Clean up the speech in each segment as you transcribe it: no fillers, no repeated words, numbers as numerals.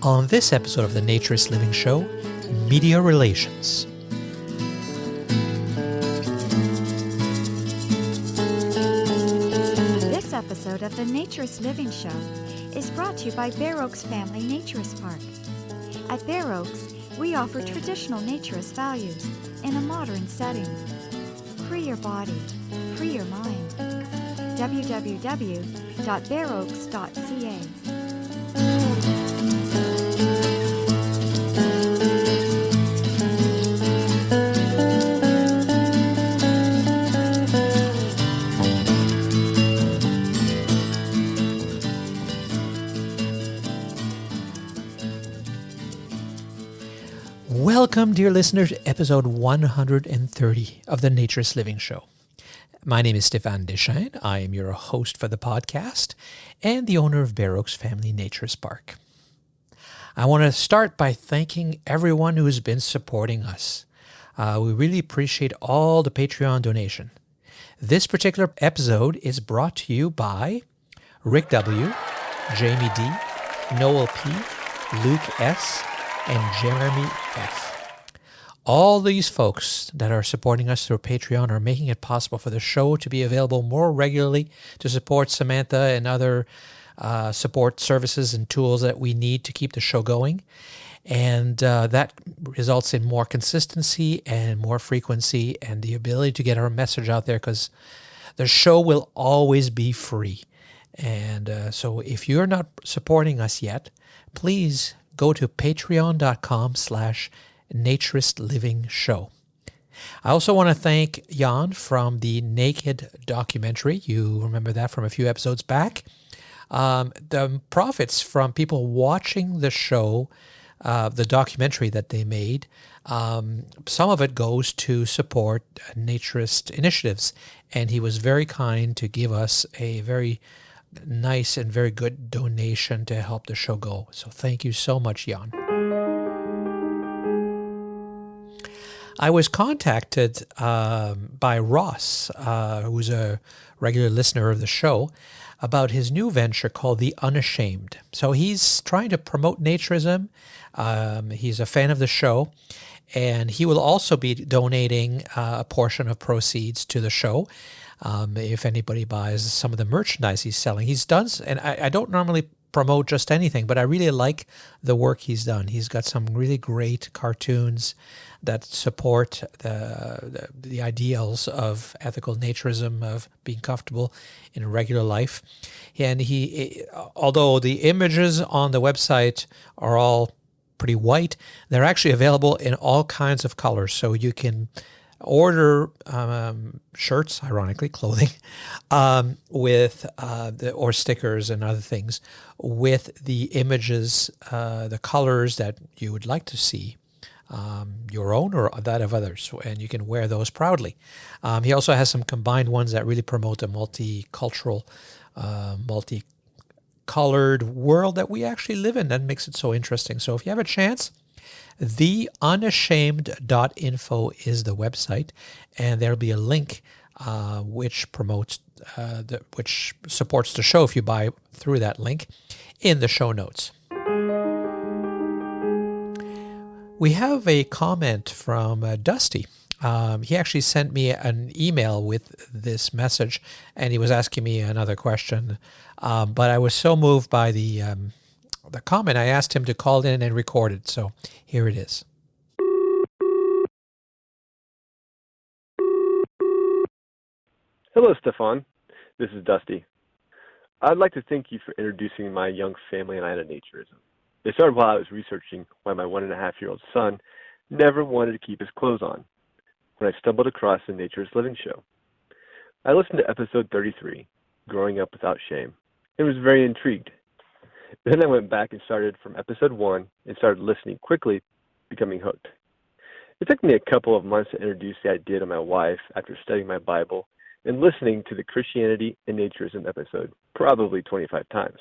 On this episode of the Naturist Living Show, media relations. This episode of the Naturist Living Show is brought to you by Bare Oaks Family Naturist Park. At Bare Oaks, we offer traditional naturist values in a modern setting. Free your body, free your mind. www.bareoaks.ca. Welcome, dear listener, to episode 130 of the Naturist Living Show. My name is Stéphane Deschênes. I am your host for the podcast and the owner of Bare Oaks Family Naturist Park. I want to start by thanking everyone who has been supporting us. We really appreciate all the Patreon donation. This particular episode is brought to you by Rick W., Jamie D., Noel P., Luke S., and Jeremy F. All these folks that are supporting us through Patreon are making it possible for the show to be available more regularly to support Samantha and other support services and tools that we need to keep the show going. And that results in more consistency and more frequency and the ability to get our message out there, because the show will always be free. And so if you're not supporting us yet, please go to patreon.com/naturistlivingshow. I also want to thank Jan from the Naked documentary. You remember that from a few episodes back. The profits from people watching the show, the documentary that they made, some of it goes to support naturist initiatives. And he was very kind to give us a very nice and very good donation to help the show go. So thank you so much, Jan. I was contacted by Ross, who's a regular listener of the show, about his new venture called The Unashamed. So he's trying to promote naturism. He's a fan of the show, and he will also be donating a portion of proceeds to the show. If anybody buys some of the merchandise he's selling. He's done, and I don't normally promote just anything, but I really like the work he's done. He's got some really great cartoons that support the ideals of ethical naturism, of being comfortable in a regular life. And although the images on the website are all pretty white, they're actually available in all kinds of colors. So you can order shirts, ironically, clothing, with or stickers and other things with the images, the colors that you would like to see, your own or that of others, and you can wear those proudly. He also has some combined ones that really promote the multicultural, multicolored world that we actually live in. That makes it so interesting. So if you have a chance, theunashamed.info is the website, and there'll be a link which promotes, which supports the show if you buy through that link in the show notes. We have a comment from Dusty. He actually sent me an email with this message, and he was asking me another question. But I was so moved by the comment, I asked him to call in and record it. So here it is. Hello, Stefan. This is Dusty. I'd like to thank you for introducing my young family and I to naturism. It started while I was researching why my 1.5-year-old son never wanted to keep his clothes on, when I stumbled across the Naturist Living Show. I listened to episode 33, Growing Up Without Shame, and was very intrigued. Then I went back and started from episode 1 and started listening quickly, becoming hooked. It took me a couple of months to introduce the idea to my wife after studying my Bible and listening to the Christianity and Naturism episode probably 25 times.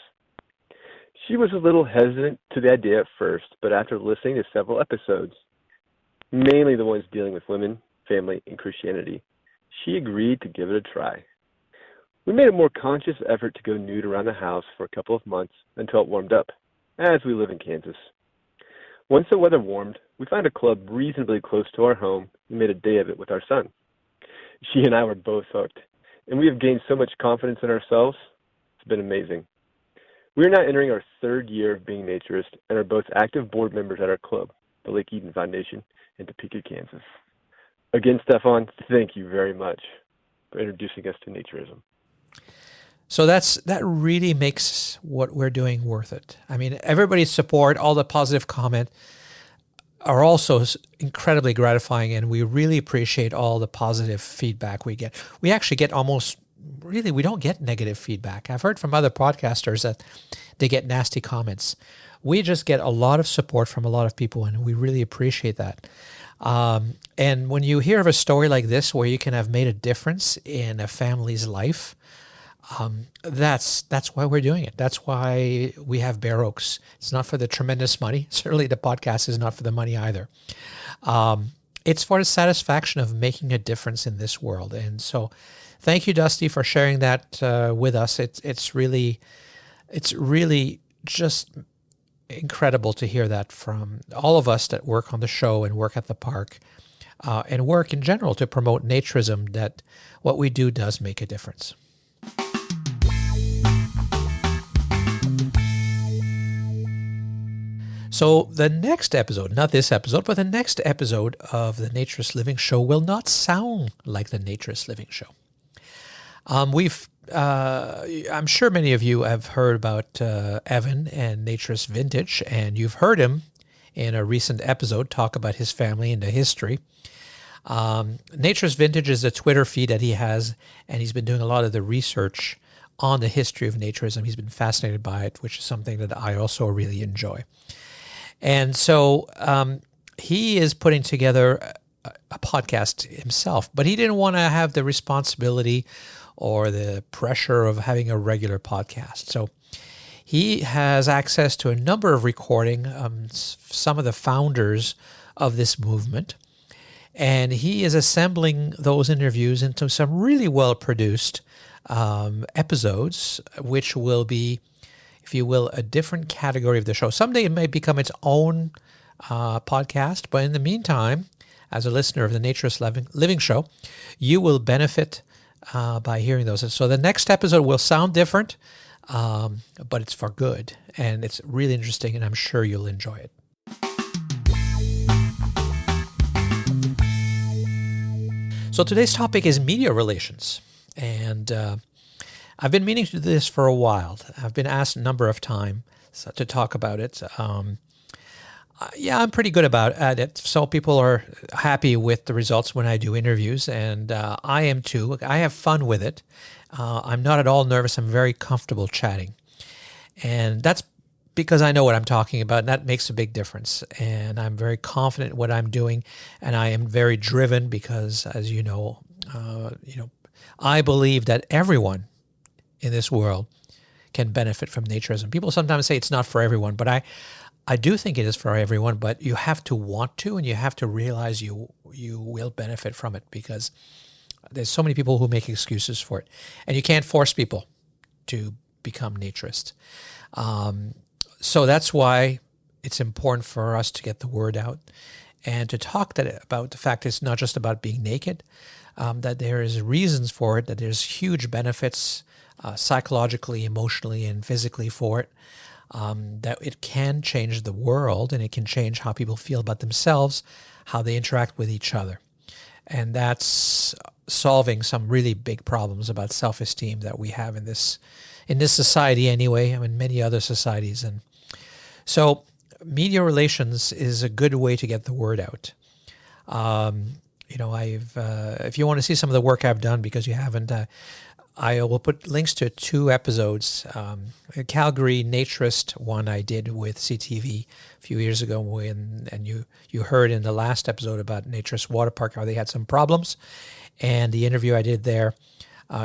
She was a little hesitant to the idea at first, but after listening to several episodes, mainly the ones dealing with women, family, and Christianity, she agreed to give it a try. We made a more conscious effort to go nude around the house for a couple of months until it warmed up. as we live in Kansas. Once the weather warmed, we found a club reasonably close to our home and made a day of it with our son. She and I were both hooked, and we have gained so much confidence in ourselves. It's been amazing. We are now entering our third year of being Naturists and are both active board members at our club, the Lake Eden Foundation in Topeka, Kansas. Again, Stefan, thank you very much for introducing us to Naturism. So that really makes what we're doing worth it. I mean, everybody's support, all the positive comment are also incredibly gratifying, and we really appreciate all the positive feedback we get. We actually get we don't get negative feedback. I've heard from other podcasters that they get nasty comments. We just get a lot of support from a lot of people, and we really appreciate that. And when you hear of a story like this where you can have made a difference in a family's life, that's why we're doing it. That's why we have Bare Oaks. It's not for the tremendous money. Certainly the podcast is not for the money either. It's for the satisfaction of making a difference in this world. And so thank you, Dusty, for sharing that with us. It's really just incredible to hear that from all of us that work on the show and work at the park and work in general to promote naturism, that what we do does make a difference. So the next episode, not this episode, but the next episode of the Naturist Living Show will not sound like the Naturist Living Show. I'm sure many of you have heard about Evan and Naturist Vintage, and you've heard him in a recent episode talk about his family and the history. Naturist Vintage is a Twitter feed that he has, and he's been doing a lot of the research on the history of naturism. He's been fascinated by it, which is something that I also really enjoy. And so he is putting together a podcast himself, but he didn't want to have the responsibility or the pressure of having a regular podcast. So he has access to a number of recording, some of the founders of this movement, and he is assembling those interviews into some really well-produced episodes, which will be, if you will, a different category of the show. Someday it may become its own podcast, but in the meantime, as a listener of the Naturist Living Show, you will benefit by hearing those. So the next episode will sound different, but it's for good, and it's really interesting, and I'm sure you'll enjoy it. So today's topic is media relations, and I've been meaning to do this for a while. I've been asked a number of times to talk about it. I'm pretty good at it. So people are happy with the results when I do interviews, and I am too. I have fun with it. I'm not at all nervous. I'm very comfortable chatting. And that's because I know what I'm talking about, and that makes a big difference. And I'm very confident in what I'm doing, and I am very driven because, as you know, I believe that everyone in this world can benefit from naturism. People sometimes say it's not for everyone, but I do think it is for everyone, but you have to want to, and you have to realize you will benefit from it, because there's so many people who make excuses for it, and you can't force people to become naturist. So that's why it's important for us to get the word out and to talk about the fact it's not just about being naked, that there is reasons for it, that there's huge benefits psychologically, emotionally, and physically for it, that it can change the world, and it can change how people feel about themselves, how they interact with each other. And that's solving some really big problems about self-esteem that we have in this society anyway, I mean, many other societies. And so media relations is a good way to get the word out. If you want to see some of the work I've done, because you haven't, I will put links to 2 episodes. A Calgary Naturist one I did with CTV a few years ago, and you heard in the last episode about Naturist Water Park how they had some problems, and the interview I did there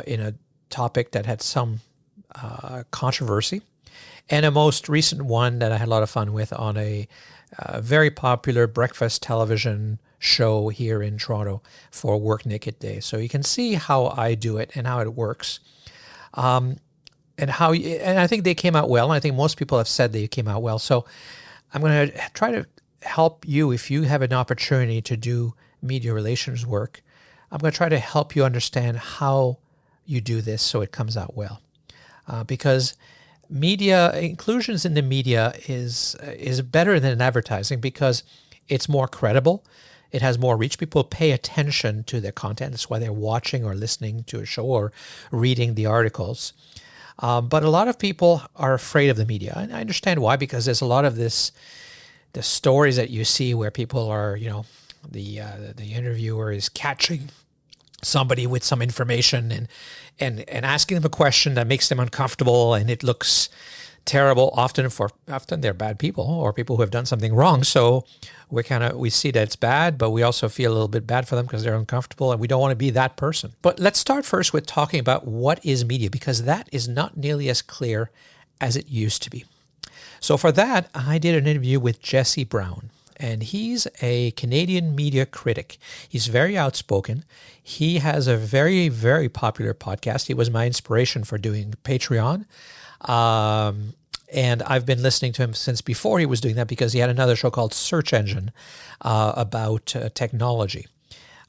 in a topic that had some controversy, and a most recent one that I had a lot of fun with on a very popular breakfast television show here in Toronto for Work Naked Day. So you can see how I do it and how it works. And and and I think they came out well. And I think most people have said they came out well. So I'm going to try to help you if you have an opportunity to do media relations work. I'm going to try to help you understand how you do this so it comes out well. Because media inclusions in the media is better than advertising because it's more credible. It has more reach. People pay attention to their content. That's why they're watching or listening to a show or reading the articles. But a lot of people are afraid of the media. And I understand why, because there's a lot of the stories that you see where people are, the interviewer is catching somebody with some information and asking them a question that makes them uncomfortable, and it looks terrible. Often they're bad people or people who have done something wrong. So we see that it's bad, but we also feel a little bit bad for them because they're uncomfortable, and we don't want to be that person. But let's start first with talking about what is media, because that is not nearly as clear as it used to be. So for that, I did an interview with Jesse Brown, and he's a Canadian media critic. He's very outspoken. He has a very, very popular podcast. He was my inspiration for doing Patreon. And I've been listening to him since before he was doing that, because he had another show called Search Engine about technology.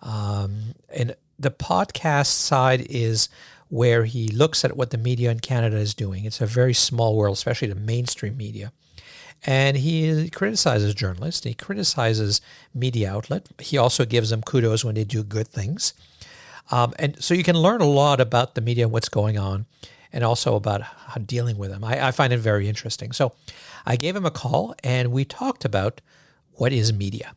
And the podcast side is where he looks at what the media in Canada is doing. It's a very small world, especially the mainstream media. And he criticizes journalists. He criticizes media outlet. He also gives them kudos when they do good things. And so you can learn a lot about the media and what's going on, and also about how dealing with them. I find it very interesting. So I gave him a call, and we talked about what is media.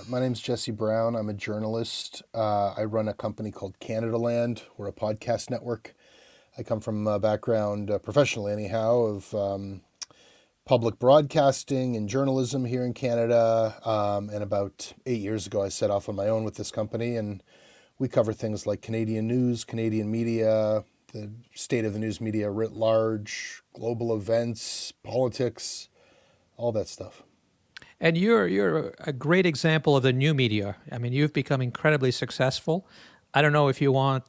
My name's Jesse Brown. I'm a journalist. I run a company called Canada Land. We're a podcast network. I come from a background, professionally anyhow, of public broadcasting and journalism here in Canada. And about 8 years ago, I set off on my own with this company, and we cover things like Canadian news, Canadian media, the state of the news media writ large, global events, politics, all that stuff. And you're a great example of the new media. I mean, you've become incredibly successful. I don't know if you're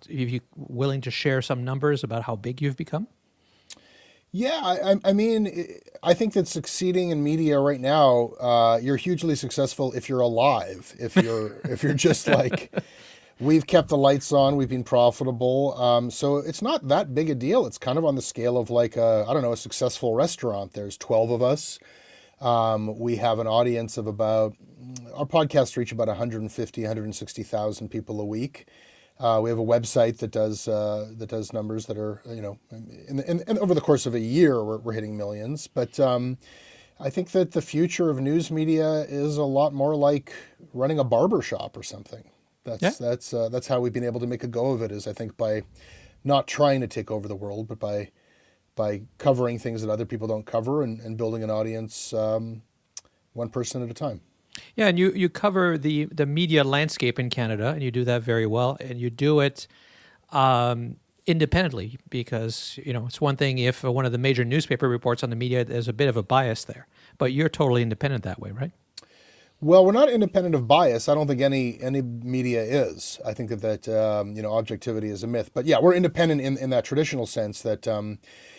willing to share some numbers about how big you've become. Yeah, I mean, I think that succeeding in media right now, you're hugely successful if you're alive. If you're just like, we've kept the lights on, we've been profitable. So it's not that big a deal. It's kind of on the scale of like a successful restaurant. There's 12 of us. We have an audience of our podcasts reach about 150, 160,000 people a week. We have a website that does numbers that are, and over the course of a year, we're hitting millions. But I think that the future of news media is a lot more like running a barber shop or something. That's how we've been able to make a go of it, is I think by not trying to take over the world, but by covering things that other people don't cover and building an audience one person at a time. Yeah, and you cover the media landscape in Canada, and you do that very well, and you do it independently, because it's one thing if one of the major newspaper reports on the media, there's a bit of a bias there, but you're totally independent that way, right? Well, we're not independent of bias. I don't think any media is. I think that objectivity is a myth. But yeah, we're independent in that traditional sense that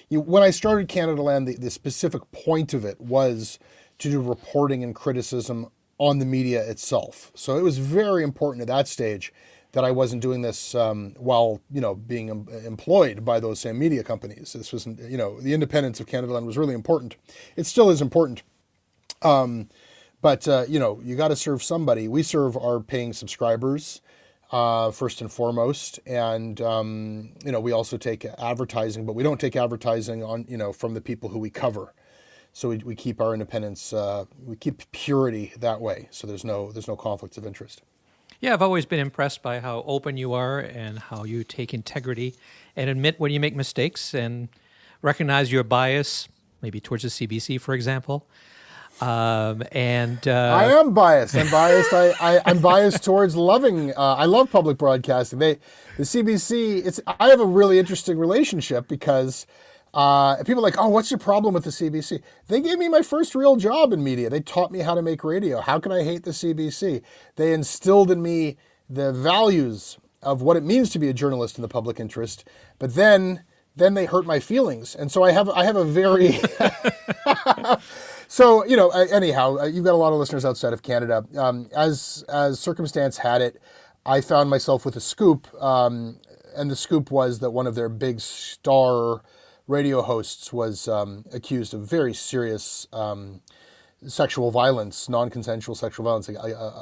when I started Canada Land, the specific point of it was to do reporting and criticism on the media itself. So it was very important at that stage that I wasn't doing this while being employed by those same media companies. This wasn't, the independence of Canada Land was really important. It still is important. But you got to serve somebody. We serve our paying subscribers first and foremost, and we also take advertising, but we don't take advertising on from the people who we cover. So we keep our independence. We keep purity that way. So there's no conflicts of interest. Yeah, I've always been impressed by how open you are and how you take integrity and admit when you make mistakes and recognize your bias, maybe towards the CBC, for example. I am biased. I'm biased. I'm biased towards loving. I love public broadcasting. The CBC. I have a really interesting relationship because People are like, oh, what's your problem with the CBC? They gave me my first real job in media. They taught me how to make radio. How can I hate the CBC? They instilled in me the values of what it means to be a journalist in the public interest. But then they hurt my feelings. And so I have a very... So, anyhow, you've got a lot of listeners outside of Canada. As circumstance had it, I found myself with a scoop. And the scoop was that one of their big star radio hosts was accused of very serious sexual violence, non-consensual sexual violence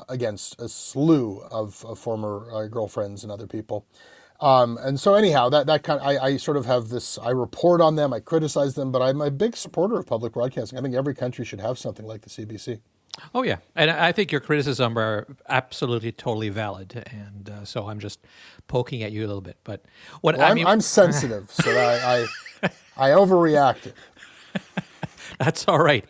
against a slew of former girlfriends and other people. And so anyhow, that kind of, I sort of have this, I report on them, I criticize them, but I'm a big supporter of public broadcasting. I think every country should have something like the CBC. Oh, yeah. And I think your criticism are absolutely totally valid. And so I'm just poking at you a little bit. But I'm sensitive, so I overreacted. That's all right.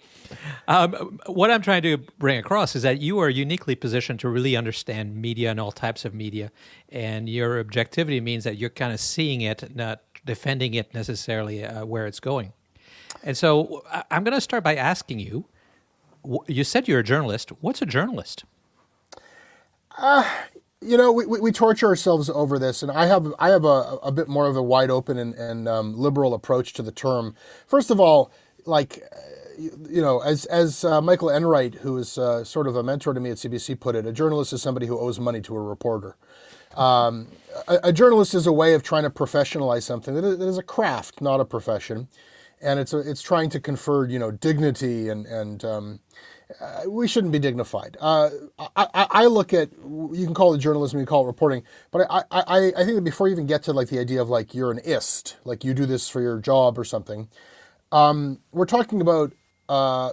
What I'm trying to bring across is that you are uniquely positioned to really understand media and all types of media. And your objectivity means that you're kind of seeing it, not defending it necessarily where it's going. And so I'm going to start by asking you, you said you're a journalist. What's a journalist? We torture ourselves over this, and I have a bit more of a wide open and liberal approach to the term. First of all, as Michael Enright, who is sort of a mentor to me at CBC, put it, a journalist is somebody who owes money to a reporter. A journalist is a way of trying to professionalize something that is a craft, not a profession, and it's trying to confer dignity and we shouldn't be dignified. I look at, you can call it journalism, you can call it reporting, but I think that before you even get to the idea of you're an ist, you do this for your job or something, we're talking about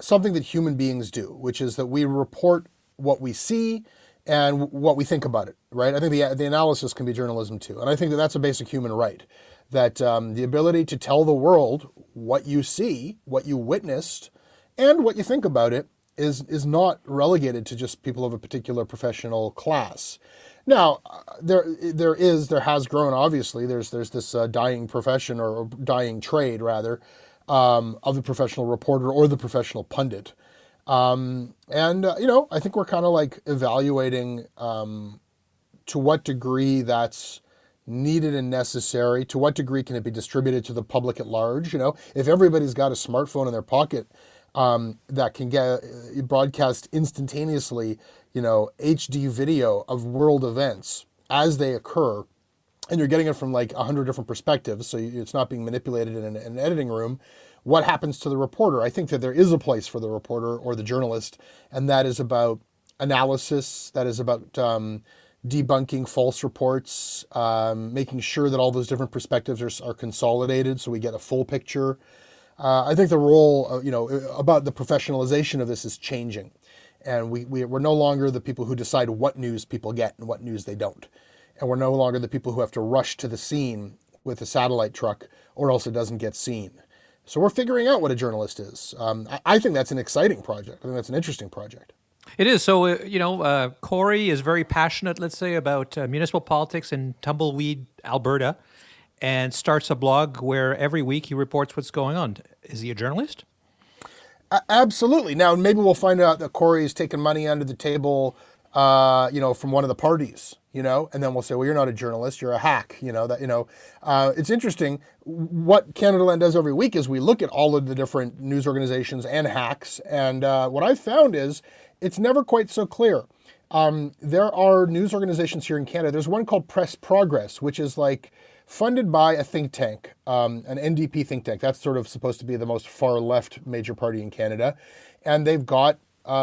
something that human beings do, which is that we report what we see and what we think about it, right? I think the analysis can be journalism too. And I think that that's a basic human right, that the ability to tell the world what you see, what you witnessed, and what you think about it is not relegated to just people of a particular professional class. Now, there has grown, obviously, there's this dying profession or dying trade, rather, of the professional reporter or the professional pundit. I think we're kind of evaluating to what degree that's needed and necessary, to what degree can it be distributed to the public at large. If everybody's got a smartphone in their pocket that can get broadcast instantaneously, HD video of world events as they occur, and you're getting it from 100 different perspectives, so it's not being manipulated in an editing room. What happens to the reporter? I think that there is a place for the reporter or the journalist, and that is about analysis, that is about debunking false reports, making sure that all those different perspectives are consolidated so we get a full picture. I think the role, about the professionalization of this is changing. And we're no longer the people who decide what news people get and what news they don't. And we're no longer the people who have to rush to the scene with a satellite truck or else it doesn't get seen. So we're figuring out what a journalist is. I think that's an exciting project. I think that's an interesting project. It is. So, Corey is very passionate, let's say, about municipal politics in Tumbleweed, Alberta, and starts a blog where every week he reports what's going on. Is he a journalist? Absolutely. Now, maybe we'll find out that Corey's taken money under the table, from one of the parties, and then we'll say, well, you're not a journalist, you're a hack, It's interesting. What Canada Land does every week is we look at all of the different news organizations and hacks, and what I've found is it's never quite so clear. There are news organizations here in Canada. There's one called Press Progress, which is funded by a think tank, an NDP think tank. That's sort of supposed to be the most far left major party in Canada. And they've got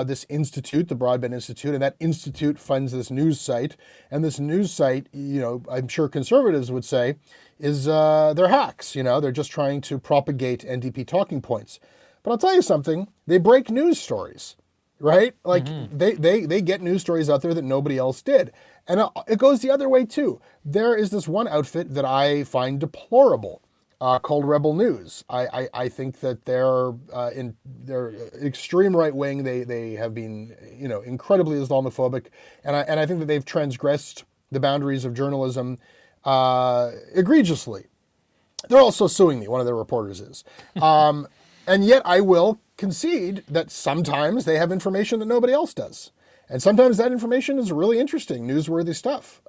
this institute, the Broadband Institute, and that institute funds this news site. And this news site, I'm sure conservatives would say, is they're hacks. They're just trying to propagate NDP talking points. But I'll tell you something, they break news stories, right? They get news stories out there that nobody else did. And it goes the other way too. There is this one outfit that I find deplorable, called Rebel News. I think that they're extreme right wing. They have been incredibly Islamophobic, and I think that they've transgressed the boundaries of journalism egregiously. They're also suing me, one of their reporters is. And yet I will concede that sometimes they have information that nobody else does. And sometimes that information is really interesting, newsworthy stuff.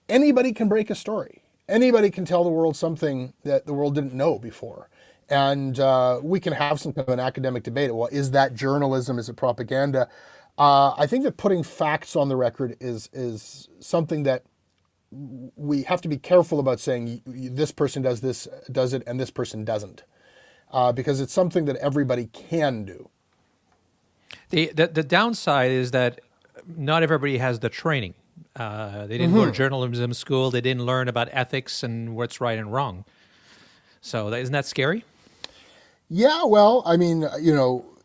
Anybody can break a story. Anybody can tell the world something that the world didn't know before. And we can have some kind of an academic debate. Well, is that journalism? Is it propaganda? I think that putting facts on the record is something that we have to be careful about saying this person does it, and this person doesn't, because it's something that everybody can do. The downside is that not everybody has the training. They didn't go to journalism school. They didn't learn about ethics and what's right and wrong. So isn't that scary? Yeah, well, I mean,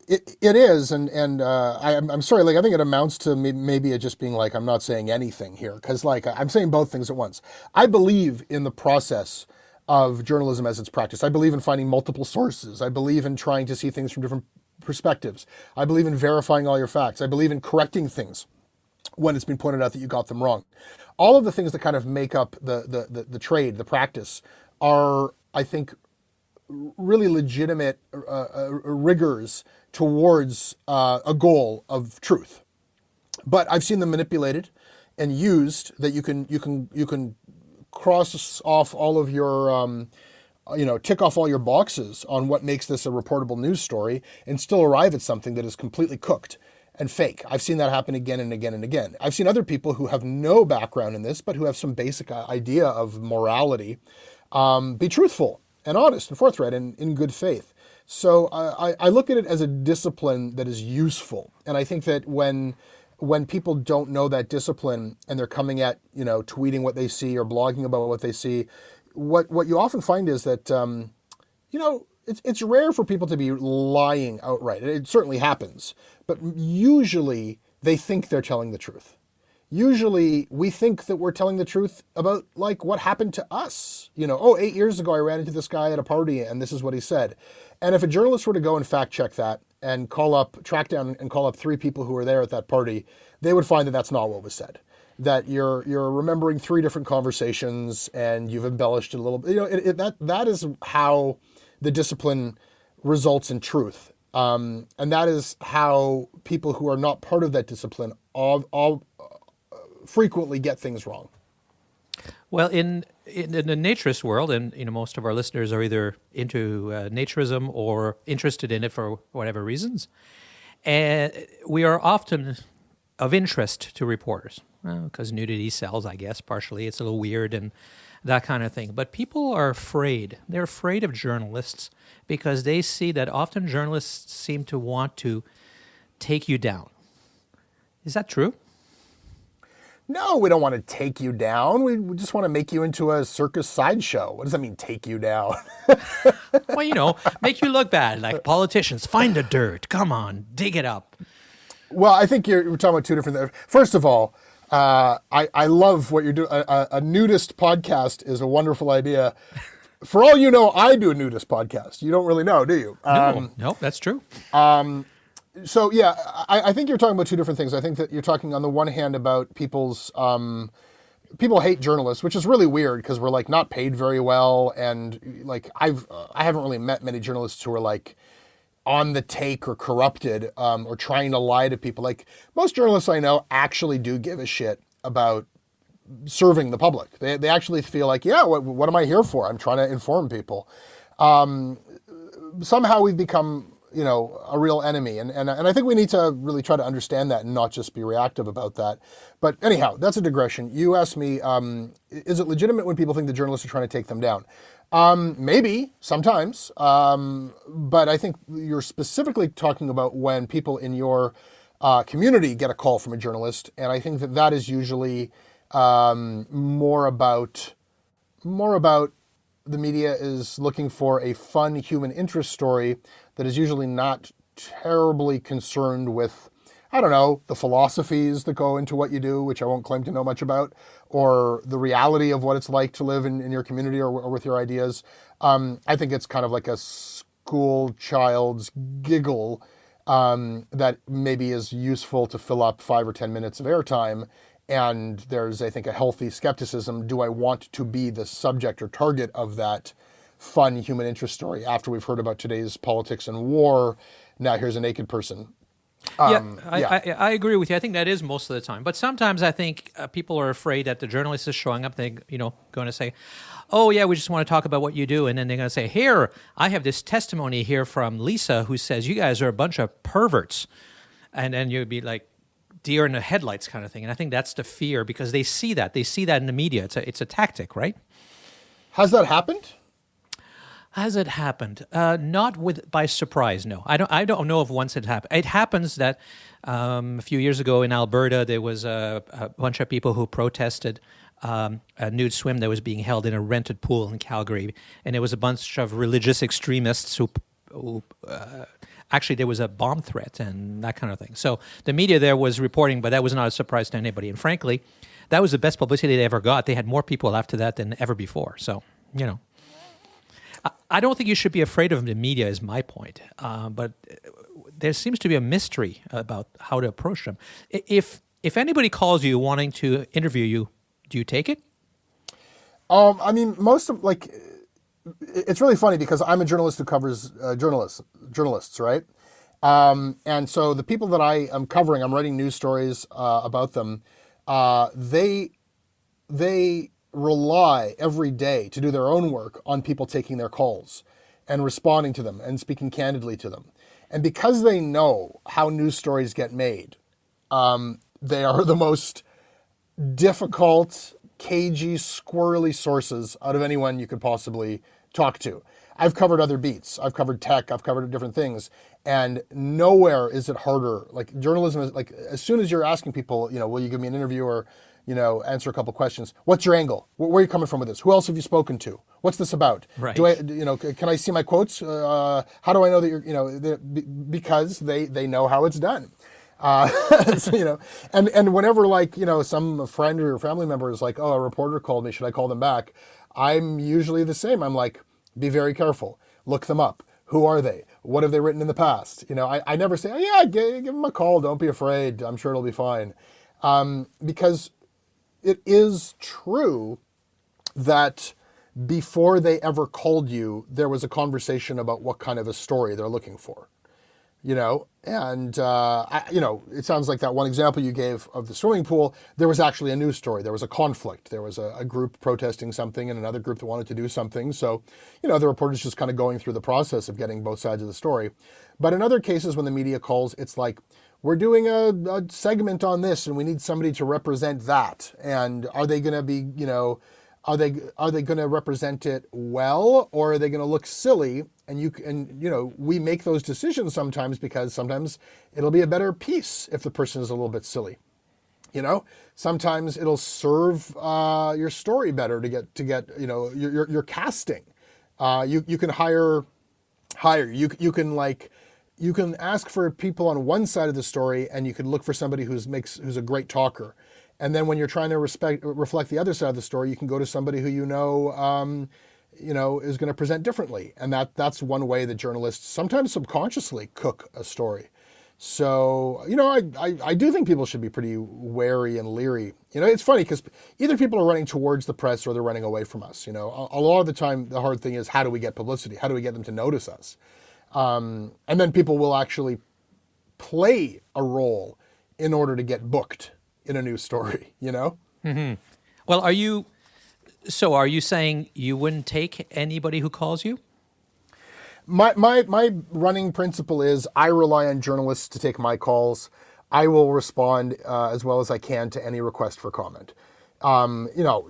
it is, and I'm sorry, like I think it amounts to maybe it just being like I'm not saying anything here, because like I'm saying both things at once. I believe in the process of journalism as it's practiced. I believe in finding multiple sources. I believe in trying to see things from different perspectives. I believe in verifying all your facts. I believe in correcting things when it's been pointed out that you got them wrong. All of the things that kind of make up the trade, the practice, are, I think, really legitimate rigors towards a goal of truth. But I've seen them manipulated and used that you can cross off all of your tick off all your boxes on what makes this a reportable news story and still arrive at something that is completely cooked and fake. I've seen that happen again and again and again. I've seen other people who have no background in this, but who have some basic idea of morality, be truthful and honest and forthright and in good faith. So I look at it as a discipline that is useful. And I think that when people don't know that discipline and they're coming at, tweeting what they see or blogging about what they see, what you often find is that, it's rare for people to be lying outright. It certainly happens, but usually they think they're telling the truth. Usually we think that we're telling the truth about like what happened to us. 8 years ago I ran into this guy at a party and this is what he said. And if a journalist were to go and fact check that and track down and call up 3 people who were there at that party, they would find that that's not what was said. That you're remembering 3 different conversations and you've embellished it a little bit. That is how the discipline results in truth. And that is how people who are not part of that discipline all frequently get things wrong. Well, in the naturist world, and most of our listeners are either into naturism or interested in it for whatever reasons, and we are often of interest to reporters because nudity sells, I guess. Partially, it's a little weird and that kind of thing. But people are afraid. They're afraid of journalists because they see that often journalists seem to want to take you down. Is that true? No, we don't want to take you down. We just want to make you into a circus sideshow. What does that mean, take you down? Well, make you look bad, like politicians. Find the dirt. Come on, dig it up. Well, I think we're talking about 2 different things. First of all, I love what you're doing. A nudist podcast is a wonderful idea. For all you know, I do a nudist podcast. You don't really know, do you? No, that's true. So, yeah, I think you're talking about 2 different things. I think that you're talking on the one hand about people's... people hate journalists, which is really weird because we're like not paid very well. And like I haven't really met many journalists who are like on the take or corrupted or trying to lie to people. Like most journalists I know actually do give a shit about serving the public. They actually feel like, yeah, what am I here for? I'm trying to inform people. Somehow we've become, a real enemy. And I think we need to really try to understand that and not just be reactive about that. But anyhow, that's a digression. You asked me, is it legitimate when people think the journalists are trying to take them down? Maybe, sometimes. But I think you're specifically talking about when people in your community get a call from a journalist. And I think that is usually more about the media is looking for a fun human interest story that is usually not terribly concerned with, I don't know, the philosophies that go into what you do, which I won't claim to know much about, or the reality of what it's like to live in your community or with your ideas. I think it's kind of like a school child's giggle that maybe is useful to fill up 5 or 10 minutes of airtime And there's, I think, a healthy skepticism. Do I want to be the subject or target of that fun human interest story after we've heard about today's politics and war? Now here's a naked person. I agree with you. I think that is most of the time. But sometimes I think people are afraid that the journalist is showing up. They're going to say, "Oh yeah, we just want to talk about what you do," and then they're going to say, "Here, I have this testimony here from Lisa who says you guys are a bunch of perverts," and then you'd be like, deer in the headlights kind of thing. And I think that's the fear because they see that in the media. It's a tactic, right? Has that happened? Has it happened? Not by surprise. No, I don't know if once it happened. It happens that a few years ago in Alberta, there was a bunch of people who protested a nude swim that was being held in a rented pool in Calgary, and there was a bunch of religious extremists who actually there was a bomb threat and that kind of thing. So the media there was reporting, but that was not a surprise to anybody. And frankly, that was the best publicity they ever got. They had more people after that than ever before. So I don't think you should be afraid of the media is my point. But there seems to be a mystery about how to approach them. If anybody calls you wanting to interview you, do you take it? I mean, it's really funny because I'm a journalist who covers journalists, right? And so the people that I am covering, I'm writing news stories about them. They rely every day to do their own work on people taking their calls and responding to them and speaking candidly to them. And because they know how news stories get made, they are the most difficult, cagey, squirrely sources out of anyone you could possibly talk to. I've covered other beats. I've covered tech. I've covered different things. And nowhere is it harder. Like journalism is like, as soon as you're asking people, will you give me an interview or, answer a couple questions? What's your angle? Where are you coming from with this? Who else have you spoken to? What's this about? Right. Can I see my quotes? How do I know that you're, because they know how it's done. And whenever some friend or family member is like, oh, a reporter called me, should I call them back? I'm usually the same. I'm like, be very careful. Look them up. Who are they? What have they written in the past? I never say, oh yeah, give them a call. Don't be afraid. I'm sure it'll be fine. Because it is true that before they ever called you, there was a conversation about what kind of a story they're looking for. And it sounds like that one example you gave of the swimming pool, there was actually a news story. There was a conflict. There was a group protesting something and another group that wanted to do something. So, the reporter's just kind of going through the process of getting both sides of the story. But in other cases, when the media calls, it's like, we're doing a segment on this and we need somebody to represent that. And are they going to be, are they going to represent it well, or are they going to look silly? And we make those decisions sometimes because sometimes it'll be a better piece if the person is a little bit silly. Sometimes it'll serve your story better to get your casting. You can hire. You can ask for people on one side of the story, and you can look for somebody who's a great talker. And then when you're trying to reflect the other side of the story, you can go to somebody who is going to present differently. And that's one way that journalists sometimes subconsciously cook a story. So, I do think people should be pretty wary and leery. It's funny because either people are running towards the press or they're running away from us. A lot of the time, the hard thing is, how do we get publicity? How do we get them to notice us? And then people will actually play a role in order to get booked in a news story, Mm-hmm. Well, are you saying you wouldn't take anybody who calls you? My running principle is I rely on journalists to take my calls. I will respond as well as I can to any request for comment.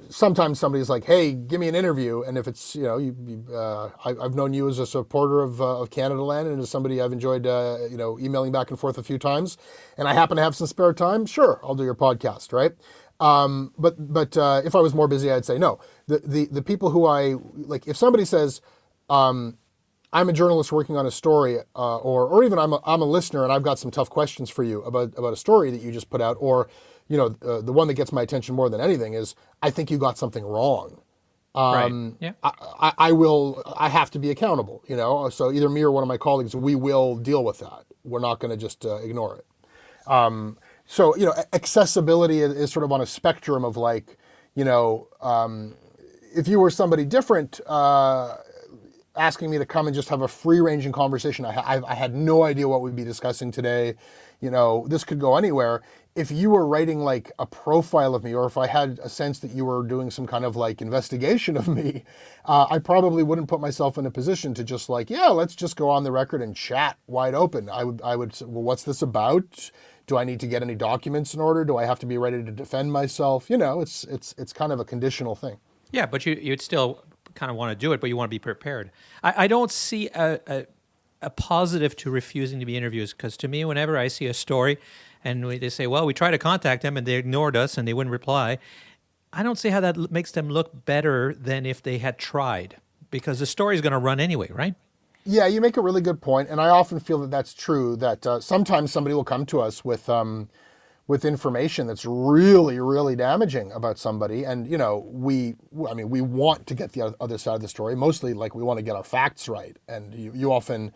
Sometimes somebody's like, hey, give me an interview. And if it's, I've known you as a supporter of Canada Land and as somebody I've enjoyed, emailing back and forth a few times, and I happen to have some spare time, sure, I'll do your podcast, right? But if I was more busy, I'd say no. The people who I, like, if somebody says, I'm a journalist working on a story, or even I'm a listener and I've got some tough questions for you about a story that you just put out, or the one that gets my attention more than anything is, I think you got something wrong. Right. Yeah. I have to be accountable, so either me or one of my colleagues, we will deal with that. We're not going to just ignore it. So, accessibility is sort of on a spectrum of like, if you were somebody different, asking me to come and just have a free-ranging conversation, I had no idea what we'd be discussing today. This could go anywhere. If you were writing like a profile of me, or if I had a sense that you were doing some kind of like investigation of me, I probably wouldn't put myself in a position to just like, yeah, let's just go on the record and chat wide open. I would say, well, what's this about? Do I need to get any documents in order? Do I have to be ready to defend myself? It's kind of a conditional thing. Yeah, but you'd still kind of want to do it, but you want to be prepared. I don't see a positive to refusing to be interviewed, because to me, whenever I see a story and they say, well, we tried to contact them and they ignored us and they wouldn't reply, I don't see how that makes them look better than if they had tried, because the story is going to run anyway, right? Yeah, you make a really good point, and I often feel that that's true, that sometimes somebody will come to us with information that's really, really damaging about somebody. And, we want to get the other side of the story. Mostly like we want to get our facts right. And you often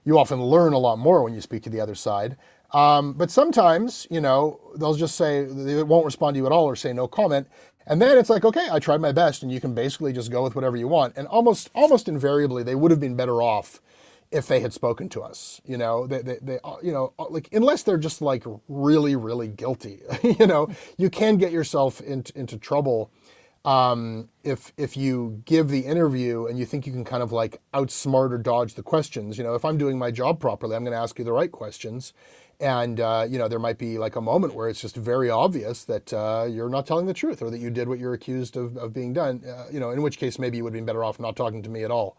learn a lot more when you speak to the other side. But sometimes, they'll just say they won't respond to you at all or say no comment. And then it's like, okay, I tried my best, and you can basically just go with whatever you want. And almost invariably, they would have been better off if they had spoken to us. They like, unless they're just like really, really guilty, you can get yourself into trouble if you give the interview and you think you can kind of like outsmart or dodge the questions. If I'm doing my job properly, I'm going to ask you the right questions. And, there might be like a moment where it's just very obvious that you're not telling the truth, or that you did what you're accused of being done, in which case maybe you would have been better off not talking to me at all.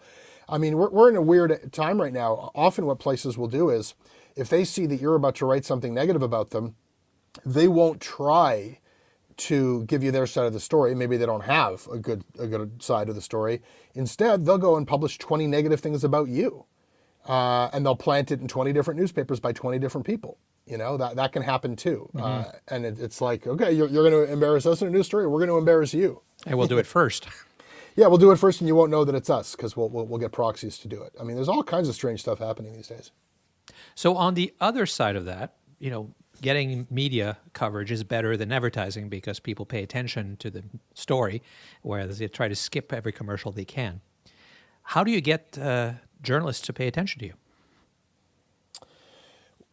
I mean, we're in a weird time right now. Often what places will do is, if they see that you're about to write something negative about them, they won't try to give you their side of the story. Maybe they don't have a good side of the story. Instead, they'll go and publish 20 negative things about you. And they'll plant it in 20 different newspapers by 20 different people. That can happen too. Mm-hmm. And it's like, okay, you're going to embarrass us in a news story, or we're going to embarrass you. And we'll do it first. Yeah, we'll do it first, and you won't know that it's us, because we'll get proxies to do it. I mean, there's all kinds of strange stuff happening these days. So on the other side of that, getting media coverage is better than advertising, because people pay attention to the story, whereas they try to skip every commercial they can. How do you get journalists to pay attention to you?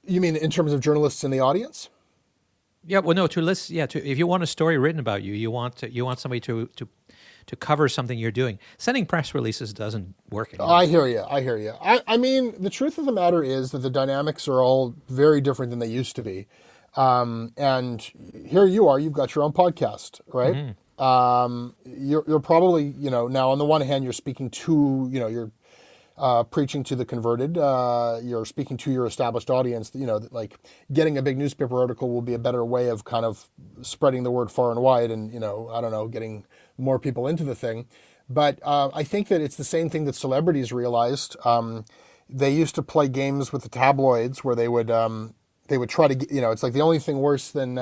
You mean in terms of journalists in the audience? Yeah, well, no, to listen. Yeah, if you want a story written about you, you want somebody to cover something you're doing. Sending press releases doesn't work anymore. I hear you. I mean, the truth of the matter is that the dynamics are all very different than they used to be. And here you are, you've got your own podcast, right? Mm-hmm. You're probably, now on the one hand, you're speaking to, you're preaching to the converted, you're speaking to your established audience, like getting a big newspaper article will be a better way of kind of spreading the word far and wide and, getting more people into the thing. But I think that it's the same thing that celebrities realized. They used to play games with the tabloids where they would try to, it's like the only thing worse than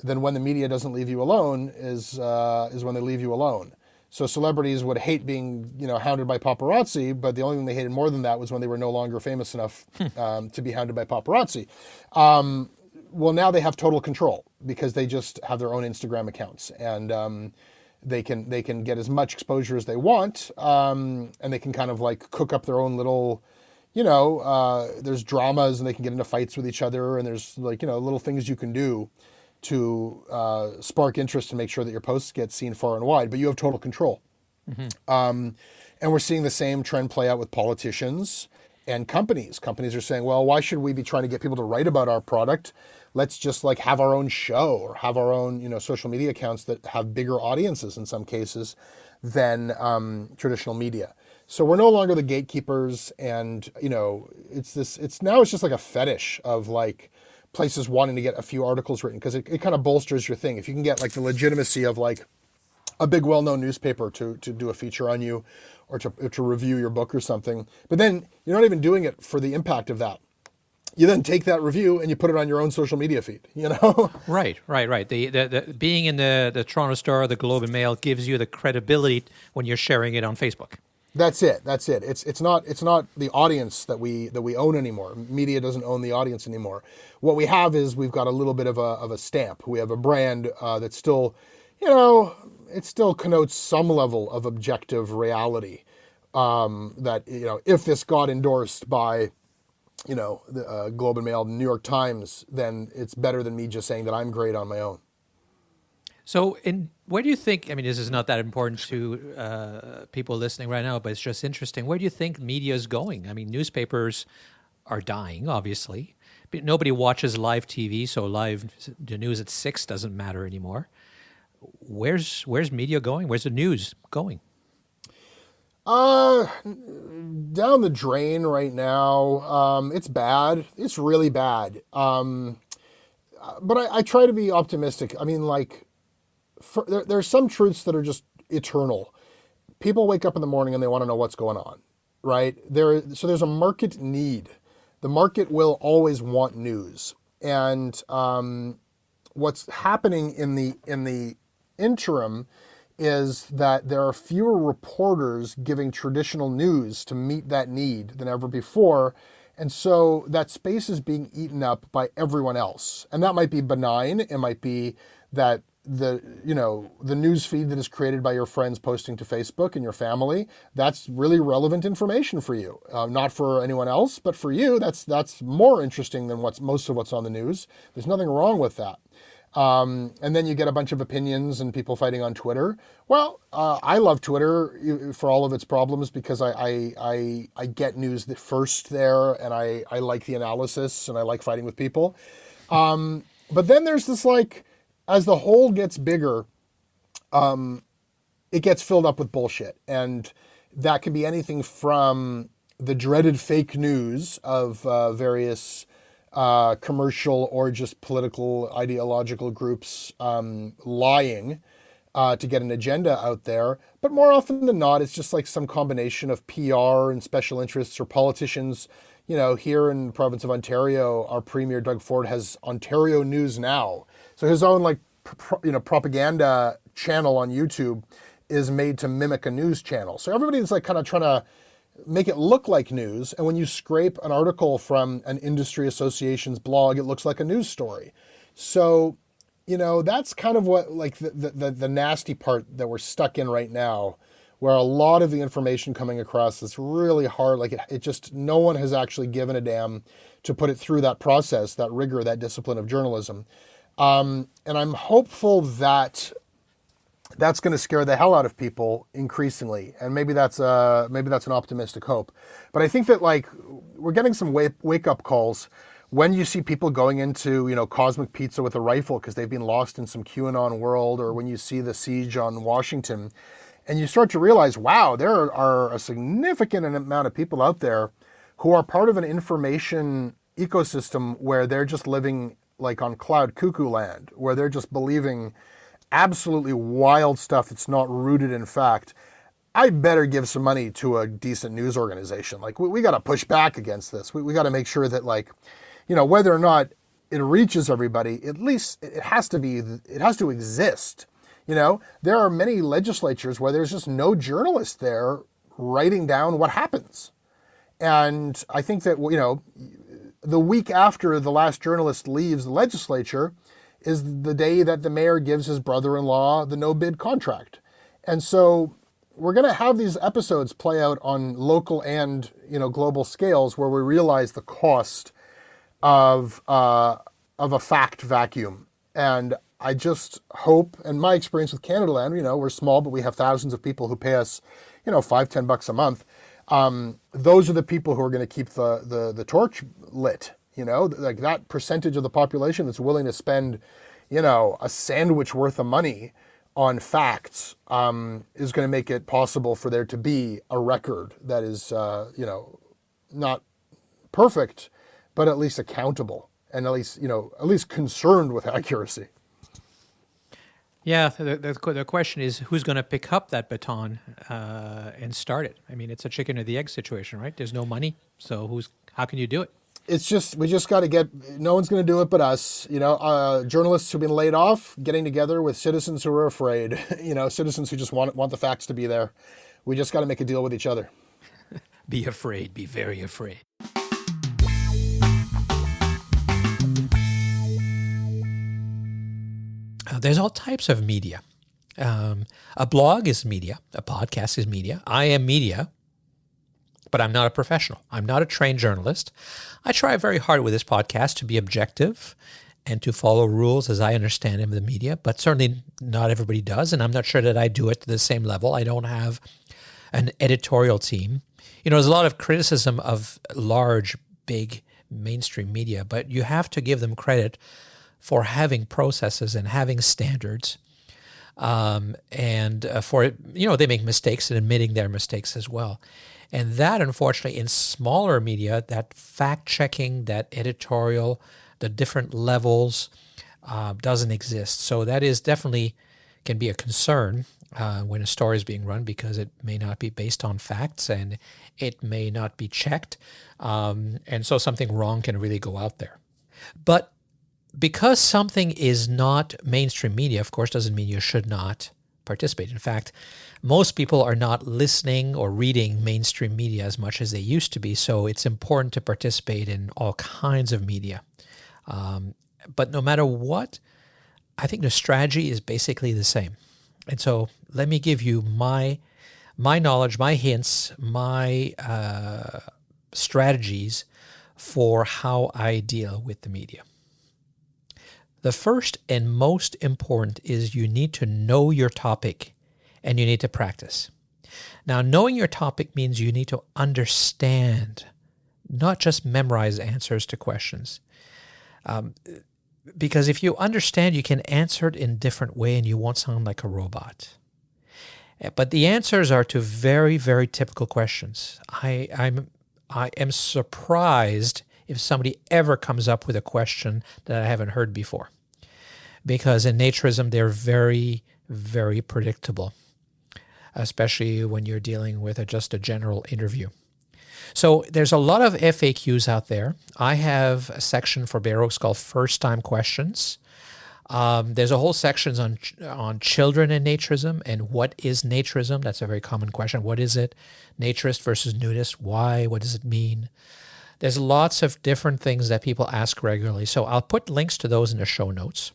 when the media doesn't leave you alone is when they leave you alone. So celebrities would hate being, hounded by paparazzi, but the only thing they hated more than that was when they were no longer famous enough to be hounded by paparazzi. Well, now they have total control because they just have their own Instagram accounts, and they can get as much exposure as they want, and they can kind of like cook up their own little, there's dramas, and they can get into fights with each other, and there's like, little things you can do to spark interest and make sure that your posts get seen far and wide, but you have total control. Mm-hmm. And we're seeing the same trend play out with politicians and companies. Companies are saying, well, why should we be trying to get people to write about our product? Let's just like have our own show or have our own, social media accounts that have bigger audiences in some cases than traditional media. So we're no longer the gatekeepers, and, it's just like a fetish of like places wanting to get a few articles written, because it kind of bolsters your thing. If you can get like the legitimacy of like a big well-known newspaper to do a feature on you or to review your book or something, but then you're not even doing it for the impact of that. You then take that review and you put it on your own social media feed, Right. The being in the Toronto Star or the Globe and Mail gives you the credibility when you're sharing it on Facebook. That's it. It's not the audience that we own anymore. Media doesn't own the audience anymore. What we have is we've got a little bit of a stamp. We have a brand that's still, it still connotes some level of objective reality. That if this got endorsed by the Globe and Mail, New York Times, then it's better than me just saying that I'm great on my own. So, where do you think, this is not that important to people listening right now, but it's just interesting. Where do you think media is going? Newspapers are dying, obviously. But nobody watches live TV, so the news at 6 doesn't matter anymore. Where's media going? Where's the news going? Down the drain right now. It's bad. It's really bad. But I try to be optimistic. There's some truths that are just eternal. People wake up in the morning and they want to know what's going on, right? So there's a market need. The market will always want news. And what's happening in the interim is that there are fewer reporters giving traditional news to meet that need than ever before. And so that space is being eaten up by everyone else. And that might be benign. It might be that the news feed that is created by your friends posting to Facebook and your family, that's really relevant information for you. Not for anyone else, but for you, that's more interesting than most of what's on the news. There's nothing wrong with that. And then you get a bunch of opinions and people fighting on Twitter. Well, I love Twitter for all of its problems because I get news first there, and I like the analysis and I like fighting with people. But then there's this, as the hole gets bigger, it gets filled up with bullshit. And that can be anything from the dreaded fake news of various commercial or just political ideological groups lying to get an agenda out there. But more often than not, it's just some combination of PR and special interests or politicians. Here in the province of Ontario, our Premier Doug Ford has Ontario News Now. So his own propaganda channel on YouTube is made to mimic a news channel. So everybody's kind of trying to make it look like news. And when you scrape an article from an industry association's blog, it looks like a news story. So, that's kind of what the nasty part that we're stuck in right now, where a lot of the information coming across is really hard. It just, no one has actually given a damn to put it through that process, that rigor, that discipline of journalism. And I'm hopeful that that's going to scare the hell out of people increasingly. And maybe that's an optimistic hope. But I think that we're getting some wake up calls when you see people going into, Cosmic Pizza with a rifle because they've been lost in some QAnon world, or when you see the siege on Washington, and you start to realize, wow, there are a significant amount of people out there who are part of an information ecosystem where they're just living on cloud cuckoo land, where they're just believing absolutely wild stuff that's not rooted in fact. I better give some money to a decent news organization. We got to push back against this. We got to make sure that whether or not it reaches everybody, at least it has to exist. There are many legislatures where there's just no journalist there writing down what happens. And I think that, the week after the last journalist leaves the legislature is the day that the mayor gives his brother-in-law the no-bid contract. And so we're going to have these episodes play out on local and, global scales where we realize the cost of a fact vacuum. And I just hope, and my experience with Canada Land, we're small, but we have thousands of people who pay us, $5-10 a month. Those are the people who are going to keep the torch lit. That percentage of the population that's willing to spend, a sandwich worth of money on facts is going to make it possible for there to be a record that is, not perfect, but at least accountable and at least concerned with accuracy. Yeah, the question is who's going to pick up that baton and start it. It's a chicken or the egg situation, right? There's no money, so how can you do it? We just got to get, no one's going to do it but us. Journalists who've been laid off, getting together with citizens who are afraid, citizens who just want the facts to be there. We just got to make a deal with each other. Be afraid. Be very afraid. There's all types of media. A blog is media. A podcast is media. I am media, but I'm not a professional. I'm not a trained journalist. I try very hard with this podcast to be objective and to follow rules as I understand them in the media, but certainly not everybody does, and I'm not sure that I do it to the same level. I don't have an editorial team. There's a lot of criticism of large, big mainstream media, but you have to give them credit for having processes and having standards. For they make mistakes and admitting their mistakes as well. And that, unfortunately, in smaller media, that fact-checking, that editorial, the different levels doesn't exist. So that is definitely can be a concern when a story is being run, because it may not be based on facts and it may not be checked. And so something wrong can really go out there. But because something is not mainstream media, of course, doesn't mean you should not participate. In fact, most people are not listening or reading mainstream media as much as they used to be, so it's important to participate in all kinds of media. But no matter what, I think the strategy is basically the same. And so let me give you my knowledge, my hints, my strategies for how I deal with the media. The first and most important is you need to know your topic and you need to practice. Now, knowing your topic means you need to understand, not just memorize answers to questions. Because if you understand, you can answer it in a different way and you won't sound like a robot. But the answers are to very, very typical questions. I am surprised if somebody ever comes up with a question that I haven't heard before. Because in Naturism, they're very, very predictable, especially when you're dealing with just a general interview. So there's a lot of FAQs out there. I have a section for Bear Oaks called First Time Questions. There's a whole section on children in Naturism and what is Naturism. That's a very common question. What is it? Naturist versus nudist. Why? What does it mean? There's lots of different things that people ask regularly. So I'll put links to those in the show notes.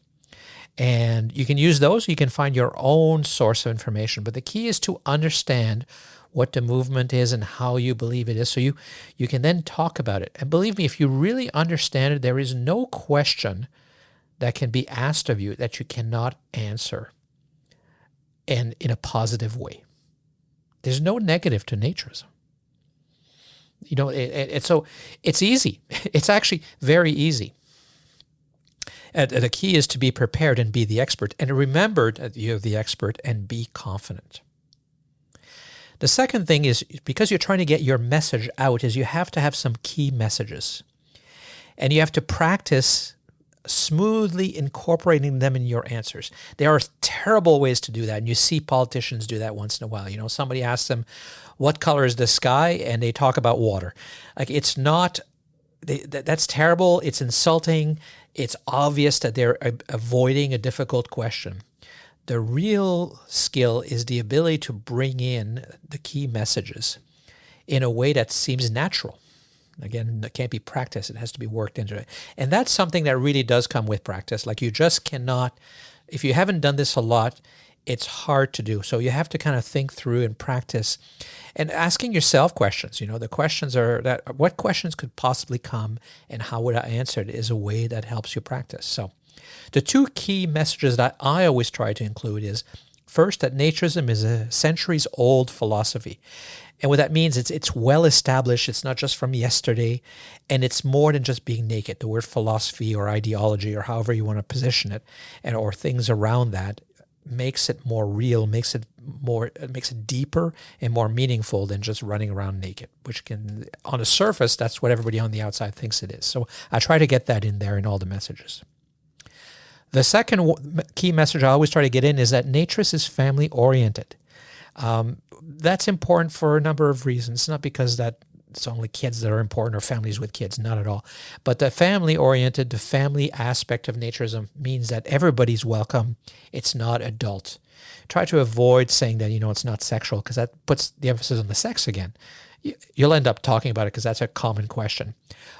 And you can use those. You can find your own source of information. But the key is to understand what the movement is and how you believe it is. So you can then talk about it. And believe me, if you really understand it, there is no question that can be asked of you that you cannot answer and in a positive way. There's no negative to naturism. So it's easy. It's actually very easy. And the key is to be prepared and be the expert. And remember that you're the expert and be confident. The second thing is, because you're trying to get your message out, is you have to have some key messages. And you have to practice smoothly incorporating them in your answers. There are terrible ways to do that. And you see politicians do that once in a while. Somebody asks them, what color is the sky? And they talk about water. It's not, that's terrible. It's insulting. It's obvious that they're avoiding a difficult question. The real skill is the ability to bring in the key messages in a way that seems natural. Again, it can't be practiced. It has to be worked into it. And that's something that really does come with practice. You just cannot, if you haven't done this a lot, it's hard to do. So you have to kind of think through and practice and asking yourself questions. The questions are that what questions could possibly come and how would I answer it is a way that helps you practice. So the two key messages that I always try to include is, first, that naturism is a centuries-old philosophy. And what that means, it's well established. It's not just from yesterday. And it's more than just being naked. The word philosophy or ideology or however you want to position it, or things around that, makes it more real, makes it deeper and more meaningful than just running around naked, which can, on the surface, that's what everybody on the outside thinks it is. So I try to get that in there in all the messages. The second key message I always try to get in is that Naturist is family-oriented. That's important for a number of reasons. Not because that it's only kids that are important or families with kids, not at all. But the family-oriented, the family aspect of naturism means that everybody's welcome. It's not adult. Try to avoid saying that, it's not sexual, because that puts the emphasis on the sex again. You'll end up talking about it because that's a common question.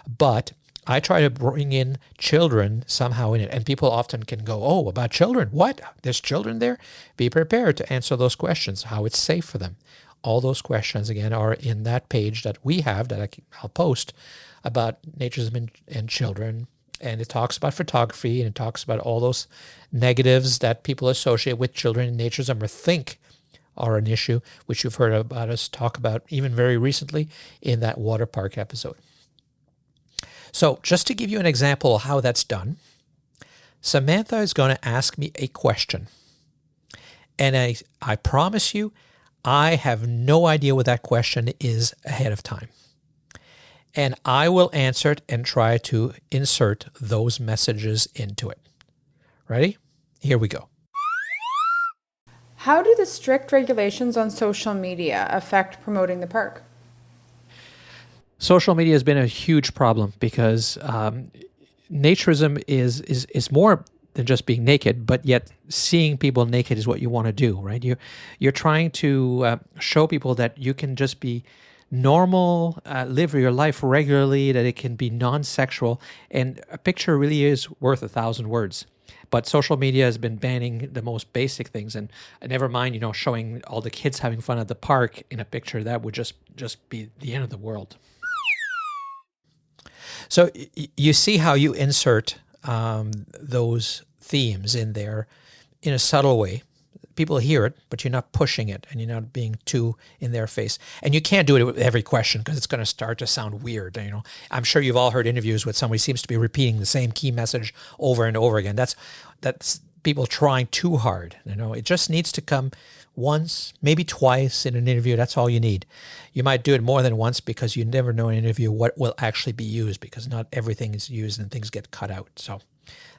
But I try to bring in children somehow in it. And people often can go, oh, about children? What? There's children there? Be prepared to answer those questions, how it's safe for them. All those questions, again, are in that page that we have that I'll post about naturism and children. And it talks about photography, and it talks about all those negatives that people associate with children in naturism or think are an issue, which you've heard about us talk about even very recently in that water park episode. So just to give you an example of how that's done, Samantha is going to ask me a question. And I promise you, I have no idea what that question is ahead of time. And I will answer it and try to insert those messages into it. Ready? Here we go. How do the strict regulations on social media affect promoting the park? Social media has been a huge problem because naturism is more than just being naked, but yet seeing people naked is what you want to do, right? You're trying to show people that you can just be normal, live your life regularly, that it can be non-sexual, and a picture really is worth 1,000 words. But social media has been banning the most basic things, and never mind, showing all the kids having fun at the park in a picture. That would just be the end of the world. So you see how you insert those themes in there in a subtle way. People hear it, but you're not pushing it, and you're not being too in their face. And you can't do it with every question because it's going to start to sound weird. I'm sure you've all heard interviews with somebody who seems to be repeating the same key message over and over again. That's people trying too hard. It just needs to come once, maybe twice in an interview. That's all you need. You might do it more than once because you never know in an interview what will actually be used, because not everything is used and things get cut out. So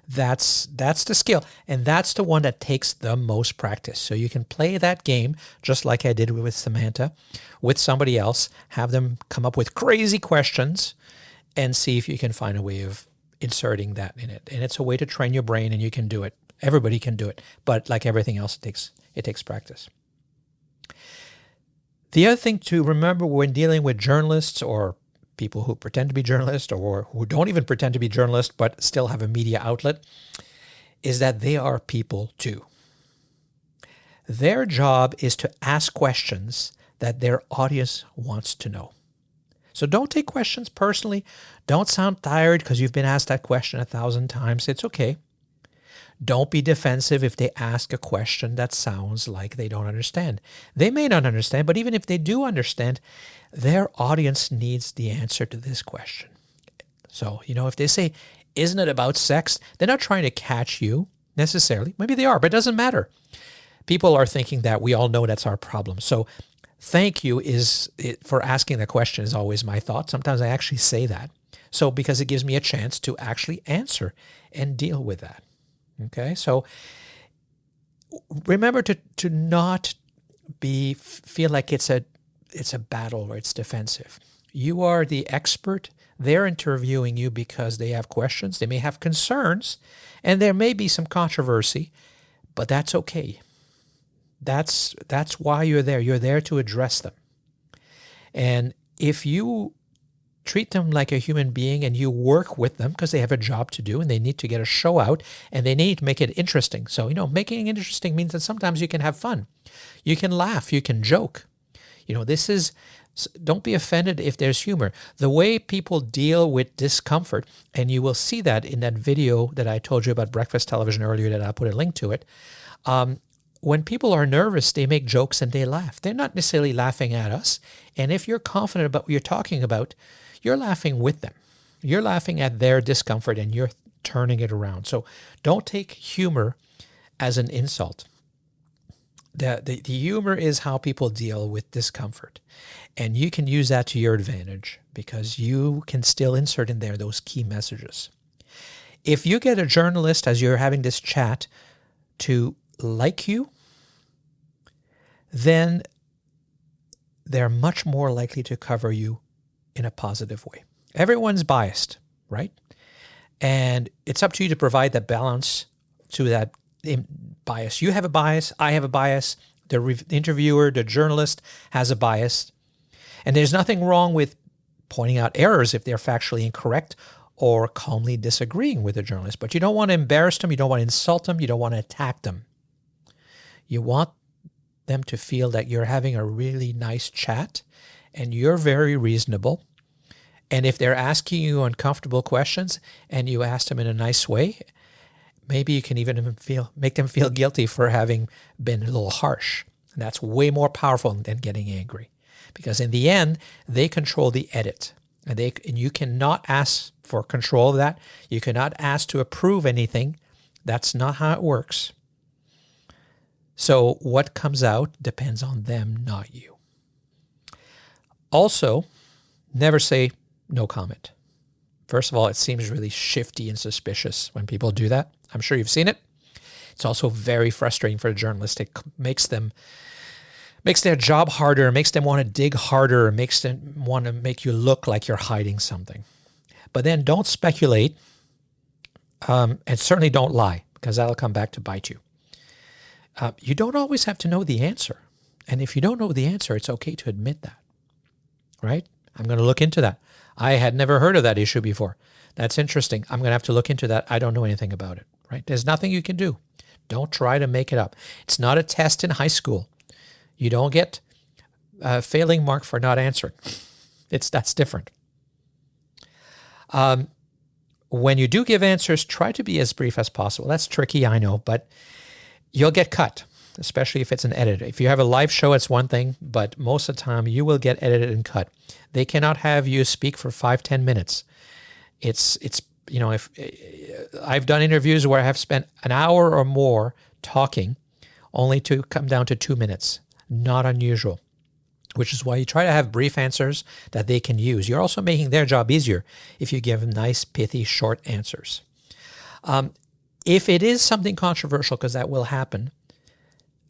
that's the skill, and that's the one that takes the most practice. So you can play that game just like I did with Samantha, with somebody else, have them come up with crazy questions and see if you can find a way of inserting that in it. And it's a way to train your brain, and you can do it. Everybody can do it, but like everything else, it takes practice. The other thing to remember when dealing with journalists or people who pretend to be journalists or who don't even pretend to be journalists but still have a media outlet is that they are people too. Their job is to ask questions that their audience wants to know. So don't take questions personally. Don't sound tired because you've been asked that question 1,000 times. It's okay. Don't be defensive if they ask a question that sounds like they don't understand. They may not understand, but even if they do understand, their audience needs the answer to this question. So, if they say, isn't it about sex? They're not trying to catch you necessarily. Maybe they are, but it doesn't matter. People are thinking that. We all know that's our problem. So thank you for asking the question is always my thought. Sometimes I actually say that. So because it gives me a chance to actually answer and deal with that. Okay, so remember to not feel like it's a battle or it's defensive. You are the expert. They're interviewing you because they have questions. They may have concerns, and there may be some controversy, but that's okay. That's why you're there. You're there to address them. And if you treat them like a human being and you work with them because they have a job to do and they need to get a show out and they need to make it interesting. So, making it interesting means that sometimes you can have fun. You can laugh. You can joke. Don't be offended if there's humor. The way people deal with discomfort, and you will see that in that video that I told you about breakfast television earlier that I put a link to it. When people are nervous, they make jokes and they laugh. They're not necessarily laughing at us. And if you're confident about what you're talking about, you're laughing with them. You're laughing at their discomfort and you're turning it around. So don't take humor as an insult. The humor is how people deal with discomfort. And you can use that to your advantage because you can still insert in there those key messages. If you get a journalist as you're having this chat to like you, then they're much more likely to cover you in a positive way. Everyone's biased, right? And it's up to you to provide that balance to that bias. You have a bias. I have a bias. The interviewer, the journalist has a bias. And there's nothing wrong with pointing out errors if they're factually incorrect or calmly disagreeing with the journalist. But you don't want to embarrass them. You don't want to insult them. You don't want to attack them. You want them to feel that you're having a really nice chat and you're very reasonable. And if they're asking you uncomfortable questions and you ask them in a nice way, maybe you can even make them feel guilty for having been a little harsh. And that's way more powerful than getting angry. Because in the end, they control the edit. And you cannot ask for control of that. You cannot ask to approve anything. That's not how it works. So what comes out depends on them, not you. Also, never say no comment. First of all, it seems really shifty and suspicious when people do that. I'm sure you've seen it. It's also very frustrating for a journalist. It makes their job harder, makes them want to dig harder, makes them want to make you look like you're hiding something. But then don't speculate, and certainly don't lie, because that'll come back to bite you. You don't always have to know the answer. And if you don't know the answer, it's okay to admit that, right? I'm going to look into that. I had never heard of that issue before. That's interesting. I'm going to have to look into that. I don't know anything about it, right? There's nothing you can do. Don't try to make it up. It's not a test in high school. You don't get a failing mark for not answering. That's different. When you do give answers, try to be as brief as possible. That's tricky, I know, but you'll get cut, especially if it's an edit. If you have a live show, it's one thing, but most of the time you will get edited and cut. They cannot have you speak for 5-10 minutes. It's if I've done interviews where I have spent an hour or more talking, only to come down to 2 minutes. Not unusual, which is why you try to have brief answers that they can use. You're also making their job easier if you give nice, pithy, short answers. If it is something controversial, because that will happen,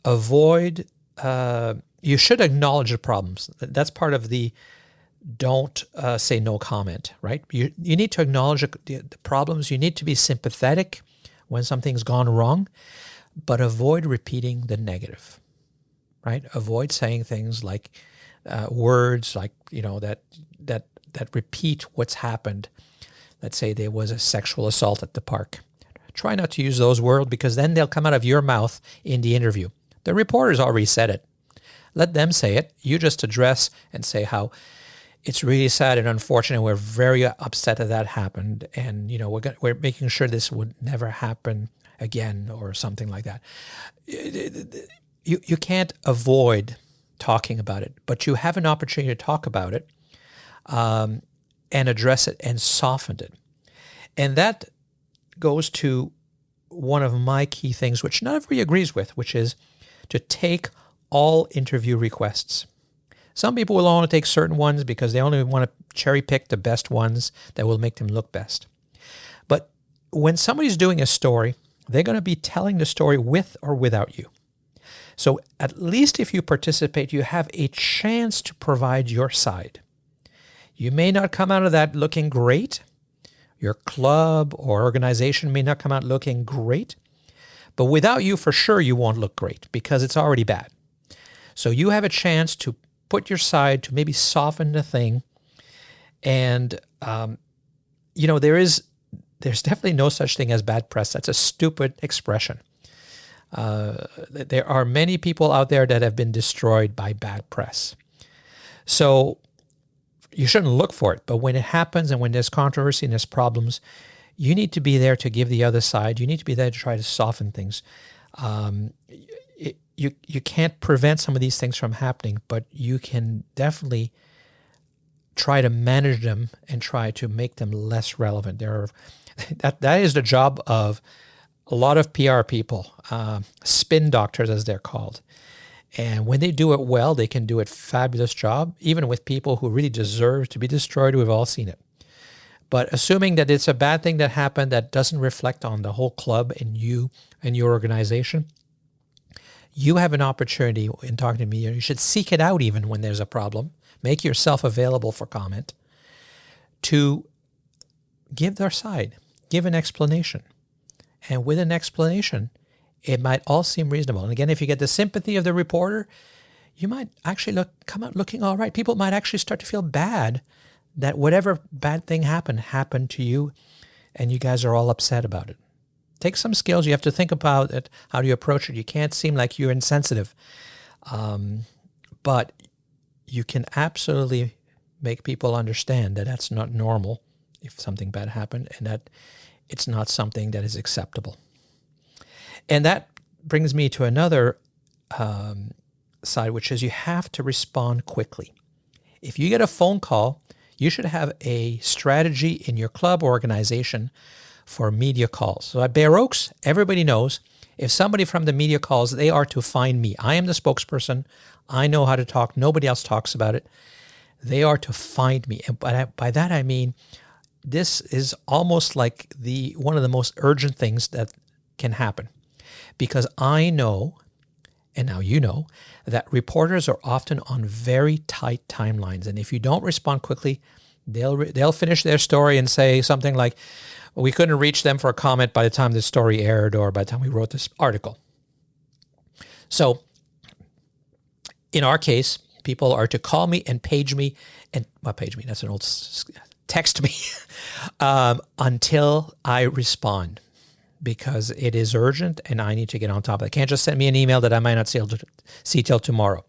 you should acknowledge the problems. That's part of the don't say no comment, right? You need to acknowledge the problems. You need to be sympathetic when something's gone wrong, but avoid repeating the negative, right? Avoid saying things like words like, that repeat what's happened. Let's say there was a sexual assault at the park. Try not to use those words because then they'll come out of your mouth in the interview. The reporter's already said it. Let them say it. You just address and say how it's really sad and unfortunate. We're very upset that happened, and we're making sure this would never happen again, or something like that. You can't avoid talking about it, but you have an opportunity to talk about it and address it and soften it. And that goes to one of my key things, which not everybody agrees with, which is to take all interview requests. Some people will only take certain ones because they only want to cherry pick the best ones that will make them look best. But when somebody's doing a story, they're going to be telling the story with or without you. So at least if you participate, you have a chance to provide your side. You may not come out of that looking great. Your club or organization may not come out looking great. But without you, for sure, you won't look great because it's already bad. So you have a chance to put your side, to maybe soften the thing. And, there's definitely no such thing as bad press. That's a stupid expression. There are many people out there that have been destroyed by bad press. So you shouldn't look for it. But when it happens and when there's controversy and there's problems, you need to be there to give the other side. You need to be there to try to soften things. You can't prevent some of these things from happening, but you can definitely try to manage them and try to make them less relevant. That is the job of a lot of PR people, spin doctors as they're called. And when they do it well, they can do a fabulous job, even with people who really deserve to be destroyed. We've all seen it. But assuming that it's a bad thing that happened that doesn't reflect on the whole club and you and your organization, you have an opportunity in talking to me. You should seek it out even when there's a problem. Make yourself available for comment. to give their side, give an explanation. And with an explanation, it might all seem reasonable. And again, if you get the sympathy of the reporter, you might actually come out looking all right. People might actually start to feel bad that whatever bad thing happened to you, and you guys are all upset about it. Take some skills. You have to think about it. How do you approach it? You can't seem like you're insensitive. But you can absolutely make people understand that that's not normal if something bad happened, and that it's not something that is acceptable. And that brings me to another side, which is you have to respond quickly. If you get a phone call, you should have a strategy in your club or organization for media calls. So at Bear Oaks, everybody knows if somebody from the media calls, they are to find me. I am the spokesperson. I know how to talk. Nobody else talks about it. They are to find me. And by that I mean, this is almost like one of the most urgent things that can happen. Because I know, and now you know, that reporters are often on very tight timelines. And if you don't respond quickly, they'll finish their story and say something like, we couldn't reach them for a comment by the time this story aired or by the time we wrote this article. So in our case, people are to call me and page me, and well, page me, that's an old, text me until I respond, because it is urgent and I need to get on top of it. They can't just send me an email that I might not see till tomorrow.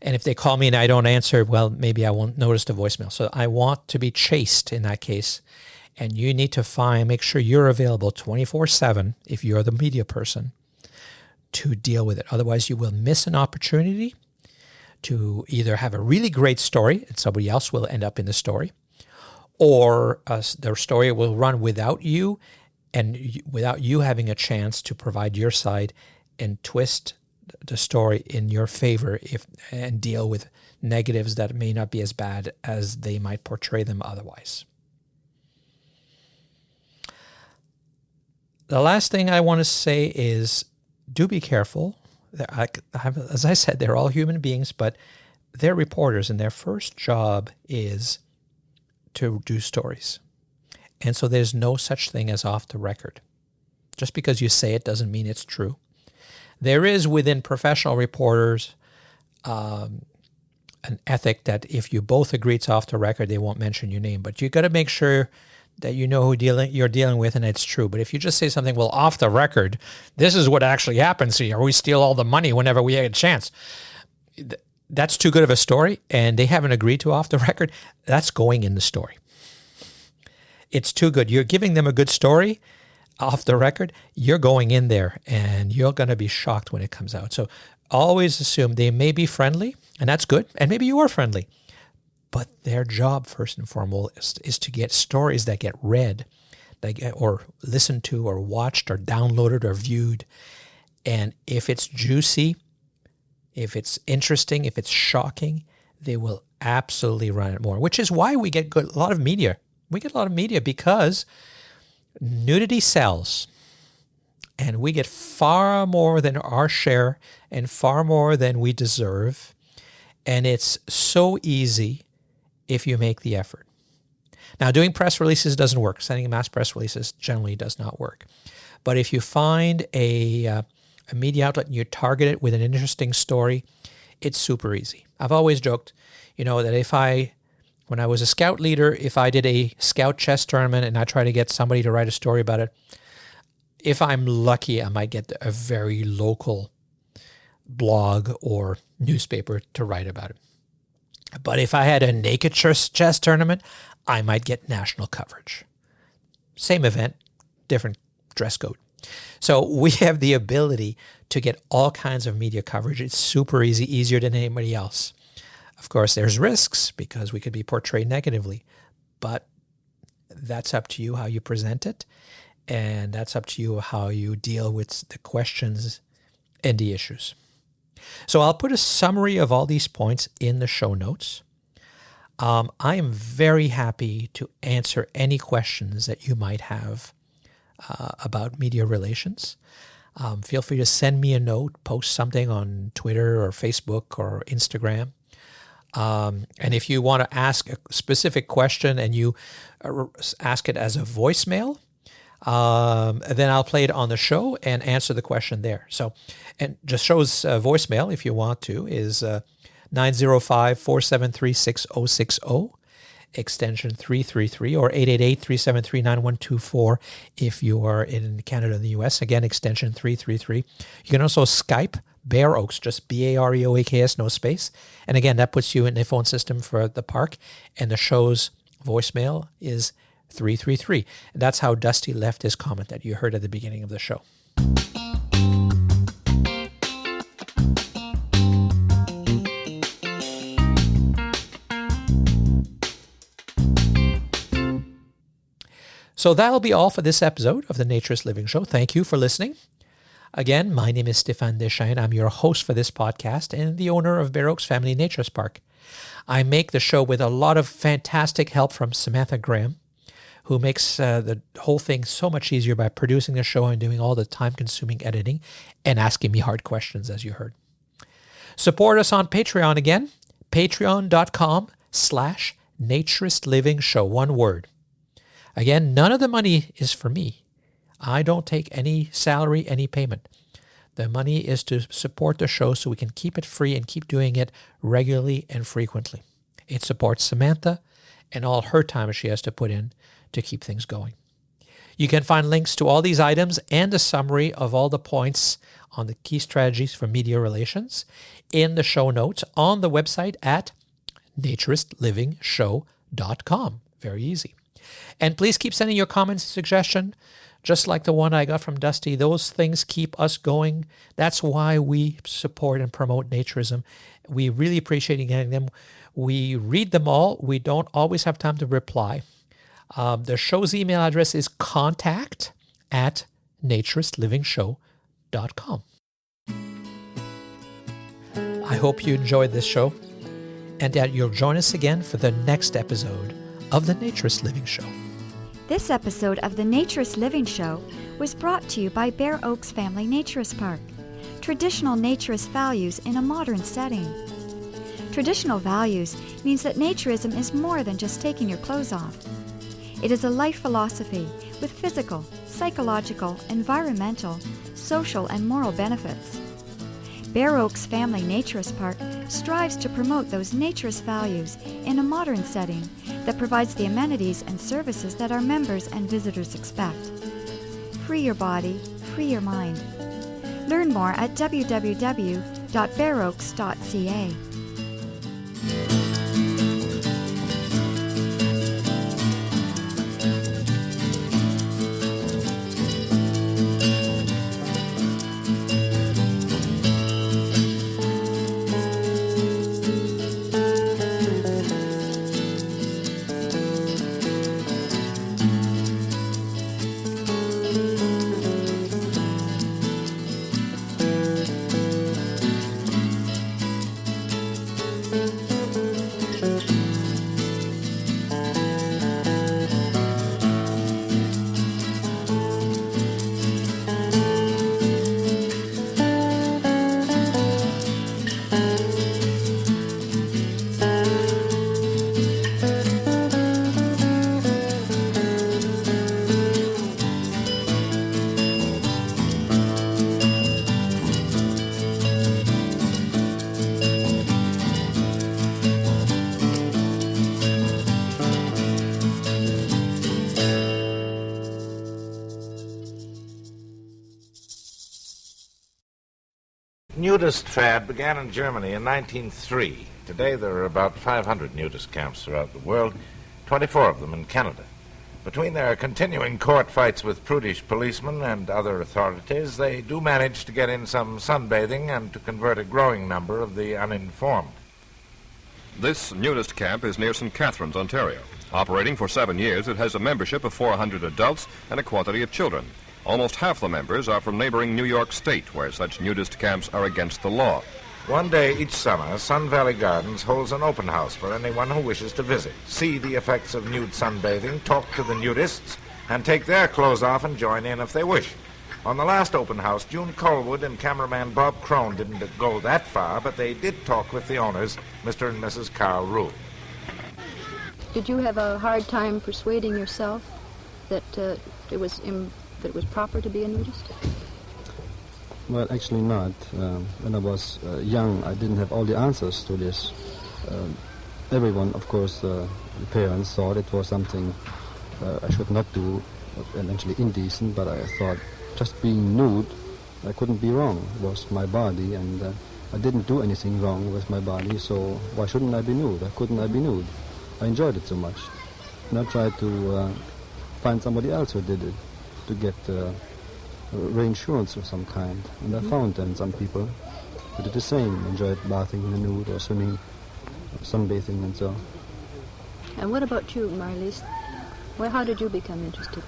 And if they call me and I don't answer, well, maybe I won't notice the voicemail. So I want to be chased in that case. And you need to make sure you're available 24/7 if you're the media person to deal with it. Otherwise, you will miss an opportunity to either have a really great story and somebody else will end up in the story, or their story will run without you and without you having a chance to provide your side and twist the story in your favor and deal with negatives that may not be as bad as they might portray them otherwise. The last thing I want to say is do be careful. As I said, they're all human beings, but they're reporters, and their first job is to do stories. And so there's no such thing as off the record. Just because you say it doesn't mean it's true. There is within professional reporters an ethic that if you both agree it's off the record, they won't mention your name. But you got to make sure that you know who you're dealing with and it's true. But if you just say something, well, off the record, this is what actually happens here, we steal all the money whenever we have a chance, that's too good of a story, and they haven't agreed to off the record, that's going in the story. It's too good. You're giving them a good story off the record, you're going in there and you're going to be shocked when it comes out. So always assume they may be friendly, and that's good, and maybe you are friendly. But their job, first and foremost, is to get stories that get read, or listened to, or watched, or downloaded, or viewed. And if it's juicy, if it's interesting, if it's shocking, they will absolutely run it more, which is why we get a lot of media. We get a lot of media because nudity sells. And we get far more than our share and far more than we deserve. And it's so easy if you make the effort. Now, doing press releases doesn't work. Sending mass press releases generally does not work. But if you find a media outlet and you target it with an interesting story, it's super easy. I've always joked, that when I was a scout leader, if I did a scout chess tournament and I try to get somebody to write a story about it, if I'm lucky, I might get a very local blog or newspaper to write about it. But if I had a naked chess tournament, I might get national coverage. Same event, different dress code. So we have the ability to get all kinds of media coverage. It's super easy, easier than anybody else. Of course, there's risks because we could be portrayed negatively, but that's up to you how you present it, and that's up to you how you deal with the questions and the issues. So I'll put a summary of all these points in the show notes. I am very happy to answer any questions that you might have about media relations. Feel free to send me a note, post something on Twitter or Facebook or Instagram. And if you want to ask a specific question and you ask it as a voicemail, then I'll play it on the show and answer the question there. So, and just shows voicemail, if you want to, is 905-473-6060, extension 333, or 888-373-9124 if you are in Canada and the US. Again, extension 333. You can also Skype Bear Oaks, just Bareoaks, no space. And again, that puts you in the phone system for the park. And the show's voicemail is 333. And that's how Dusty left his comment that you heard at the beginning of the show. So that'll be all for this episode of the Naturist Living Show. Thank you for listening. Again, my name is Stéphane Deschênes. I'm your host for this podcast and the owner of Bear Oaks Family Naturist Park. I make the show with a lot of fantastic help from Samantha Graham, who makes the whole thing so much easier by producing the show and doing all the time-consuming editing and asking me hard questions, as you heard. Support us on Patreon again, patreon.com/Naturist Living Show, one word. Again, none of the money is for me. I don't take any salary, any payment. The money is to support the show so we can keep it free and keep doing it regularly and frequently. It supports Samantha and all her time she has to put in to keep things going. You can find links to all these items and a summary of all the points on the key strategies for media relations in the show notes on the website at naturistlivingshow.com. Very easy. And please keep sending your comments and suggestions, just like the one I got from Dusty. Those things keep us going. That's why we support and promote Naturism. We really appreciate getting them. We read them all. We don't always have time to reply. The show's email address is contact@naturistlivingshow.com. I hope you enjoyed this show and that you'll join us again for the next episode of the Naturist Living Show. This episode of the Naturist Living Show was brought to you by Bear Oaks Family Naturist Park. Traditional naturist values in a modern setting. Traditional values means that naturism is more than just taking your clothes off. It is a life philosophy with physical, psychological, environmental, social, and moral benefits. Bear Oaks Family Naturist Park strives to promote those naturist values in a modern setting that provides the amenities and services that our members and visitors expect. Free your body, free your mind. Learn more at www.bearoaks.ca. Nudist fad began in Germany in 1903. Today there are about 500 nudist camps throughout the world, 24 of them in Canada. Between their continuing court fights with prudish policemen and other authorities, they do manage to get in some sunbathing and to convert a growing number of the uninformed. This nudist camp is near St. Catharines, Ontario. Operating for 7 years, it has a membership of 400 adults and a quantity of children. Almost half the members are from neighboring New York State, where such nudist camps are against the law. One day each summer, Sun Valley Gardens holds an open house for anyone who wishes to visit, see the effects of nude sunbathing, talk to the nudists, and take their clothes off and join in if they wish. On the last open house, June Colwood and cameraman Bob Crone didn't go that far, but they did talk with the owners, Mr. and Mrs. Carl Rule. Did you have a hard time persuading yourself that it was proper to be a nudist? Well, actually not. When I was young, I didn't have all the answers to this. Everyone, of course, the parents thought it was something I should not do, and actually indecent, but I thought just being nude, I couldn't be wrong. It was my body, and I didn't do anything wrong with my body, so why shouldn't I be nude? Why couldn't I be nude? I enjoyed it so much. And I tried to find somebody else who did it, to get reinsurance of some kind. And I found then some people who did the same, enjoyed bathing in the nude or swimming, sunbathing and so. And what about you, Marlies? Well, how did you become interested?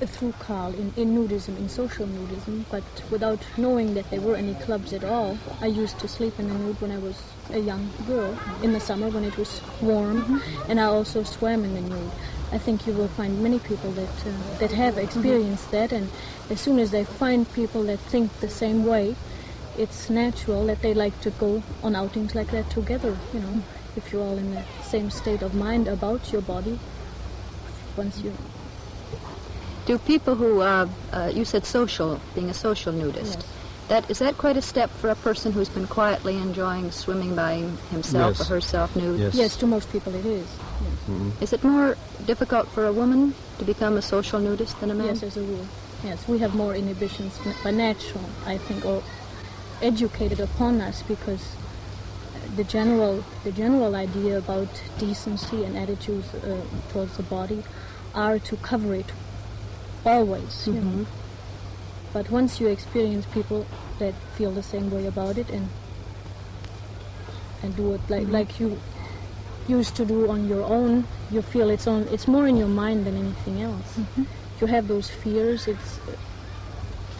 Through Carl, in nudism, in social nudism, but without knowing that there were any clubs at all. I used to sleep in the nude when I was a young girl, in the summer when it was warm, and I also swam in the nude. I think you will find many people that have experienced that, and as soon as they find people that think the same way, it's natural that they like to go on outings like that together, you know, if you're all in the same state of mind about your body. Once you... Do people who, you said social, being a social nudist, yes. Is that quite a step for a person who's been quietly enjoying swimming by himself Yes. or herself nude? Yes. Yes, to most people it is. Yes, Is it more difficult for a woman to become a social nudist than a man? yes, as a rule. Yes, we have more inhibitions by natural, I think, or educated upon us, because the general idea about decency and attitudes towards the body are to cover it always, you know. But once you experience people that feel the same way about it and do it like you used to do on your own, you feel it's more in your mind than anything else. You have those fears. It's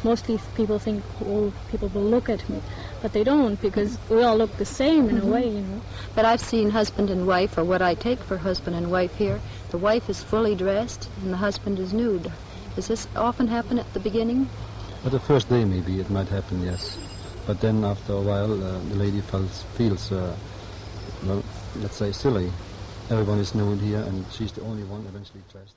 mostly people think, oh, people will look at me, but they don't, because we all look the same in a way, you know. But I've seen husband and wife, or what I take for husband and wife here. The wife is fully dressed and the husband is nude. Does this often happen at the beginning? But the first day maybe it might happen, yes. But then after a while the lady feels well, let's say silly. Everyone is nude here and she's the only one eventually dressed.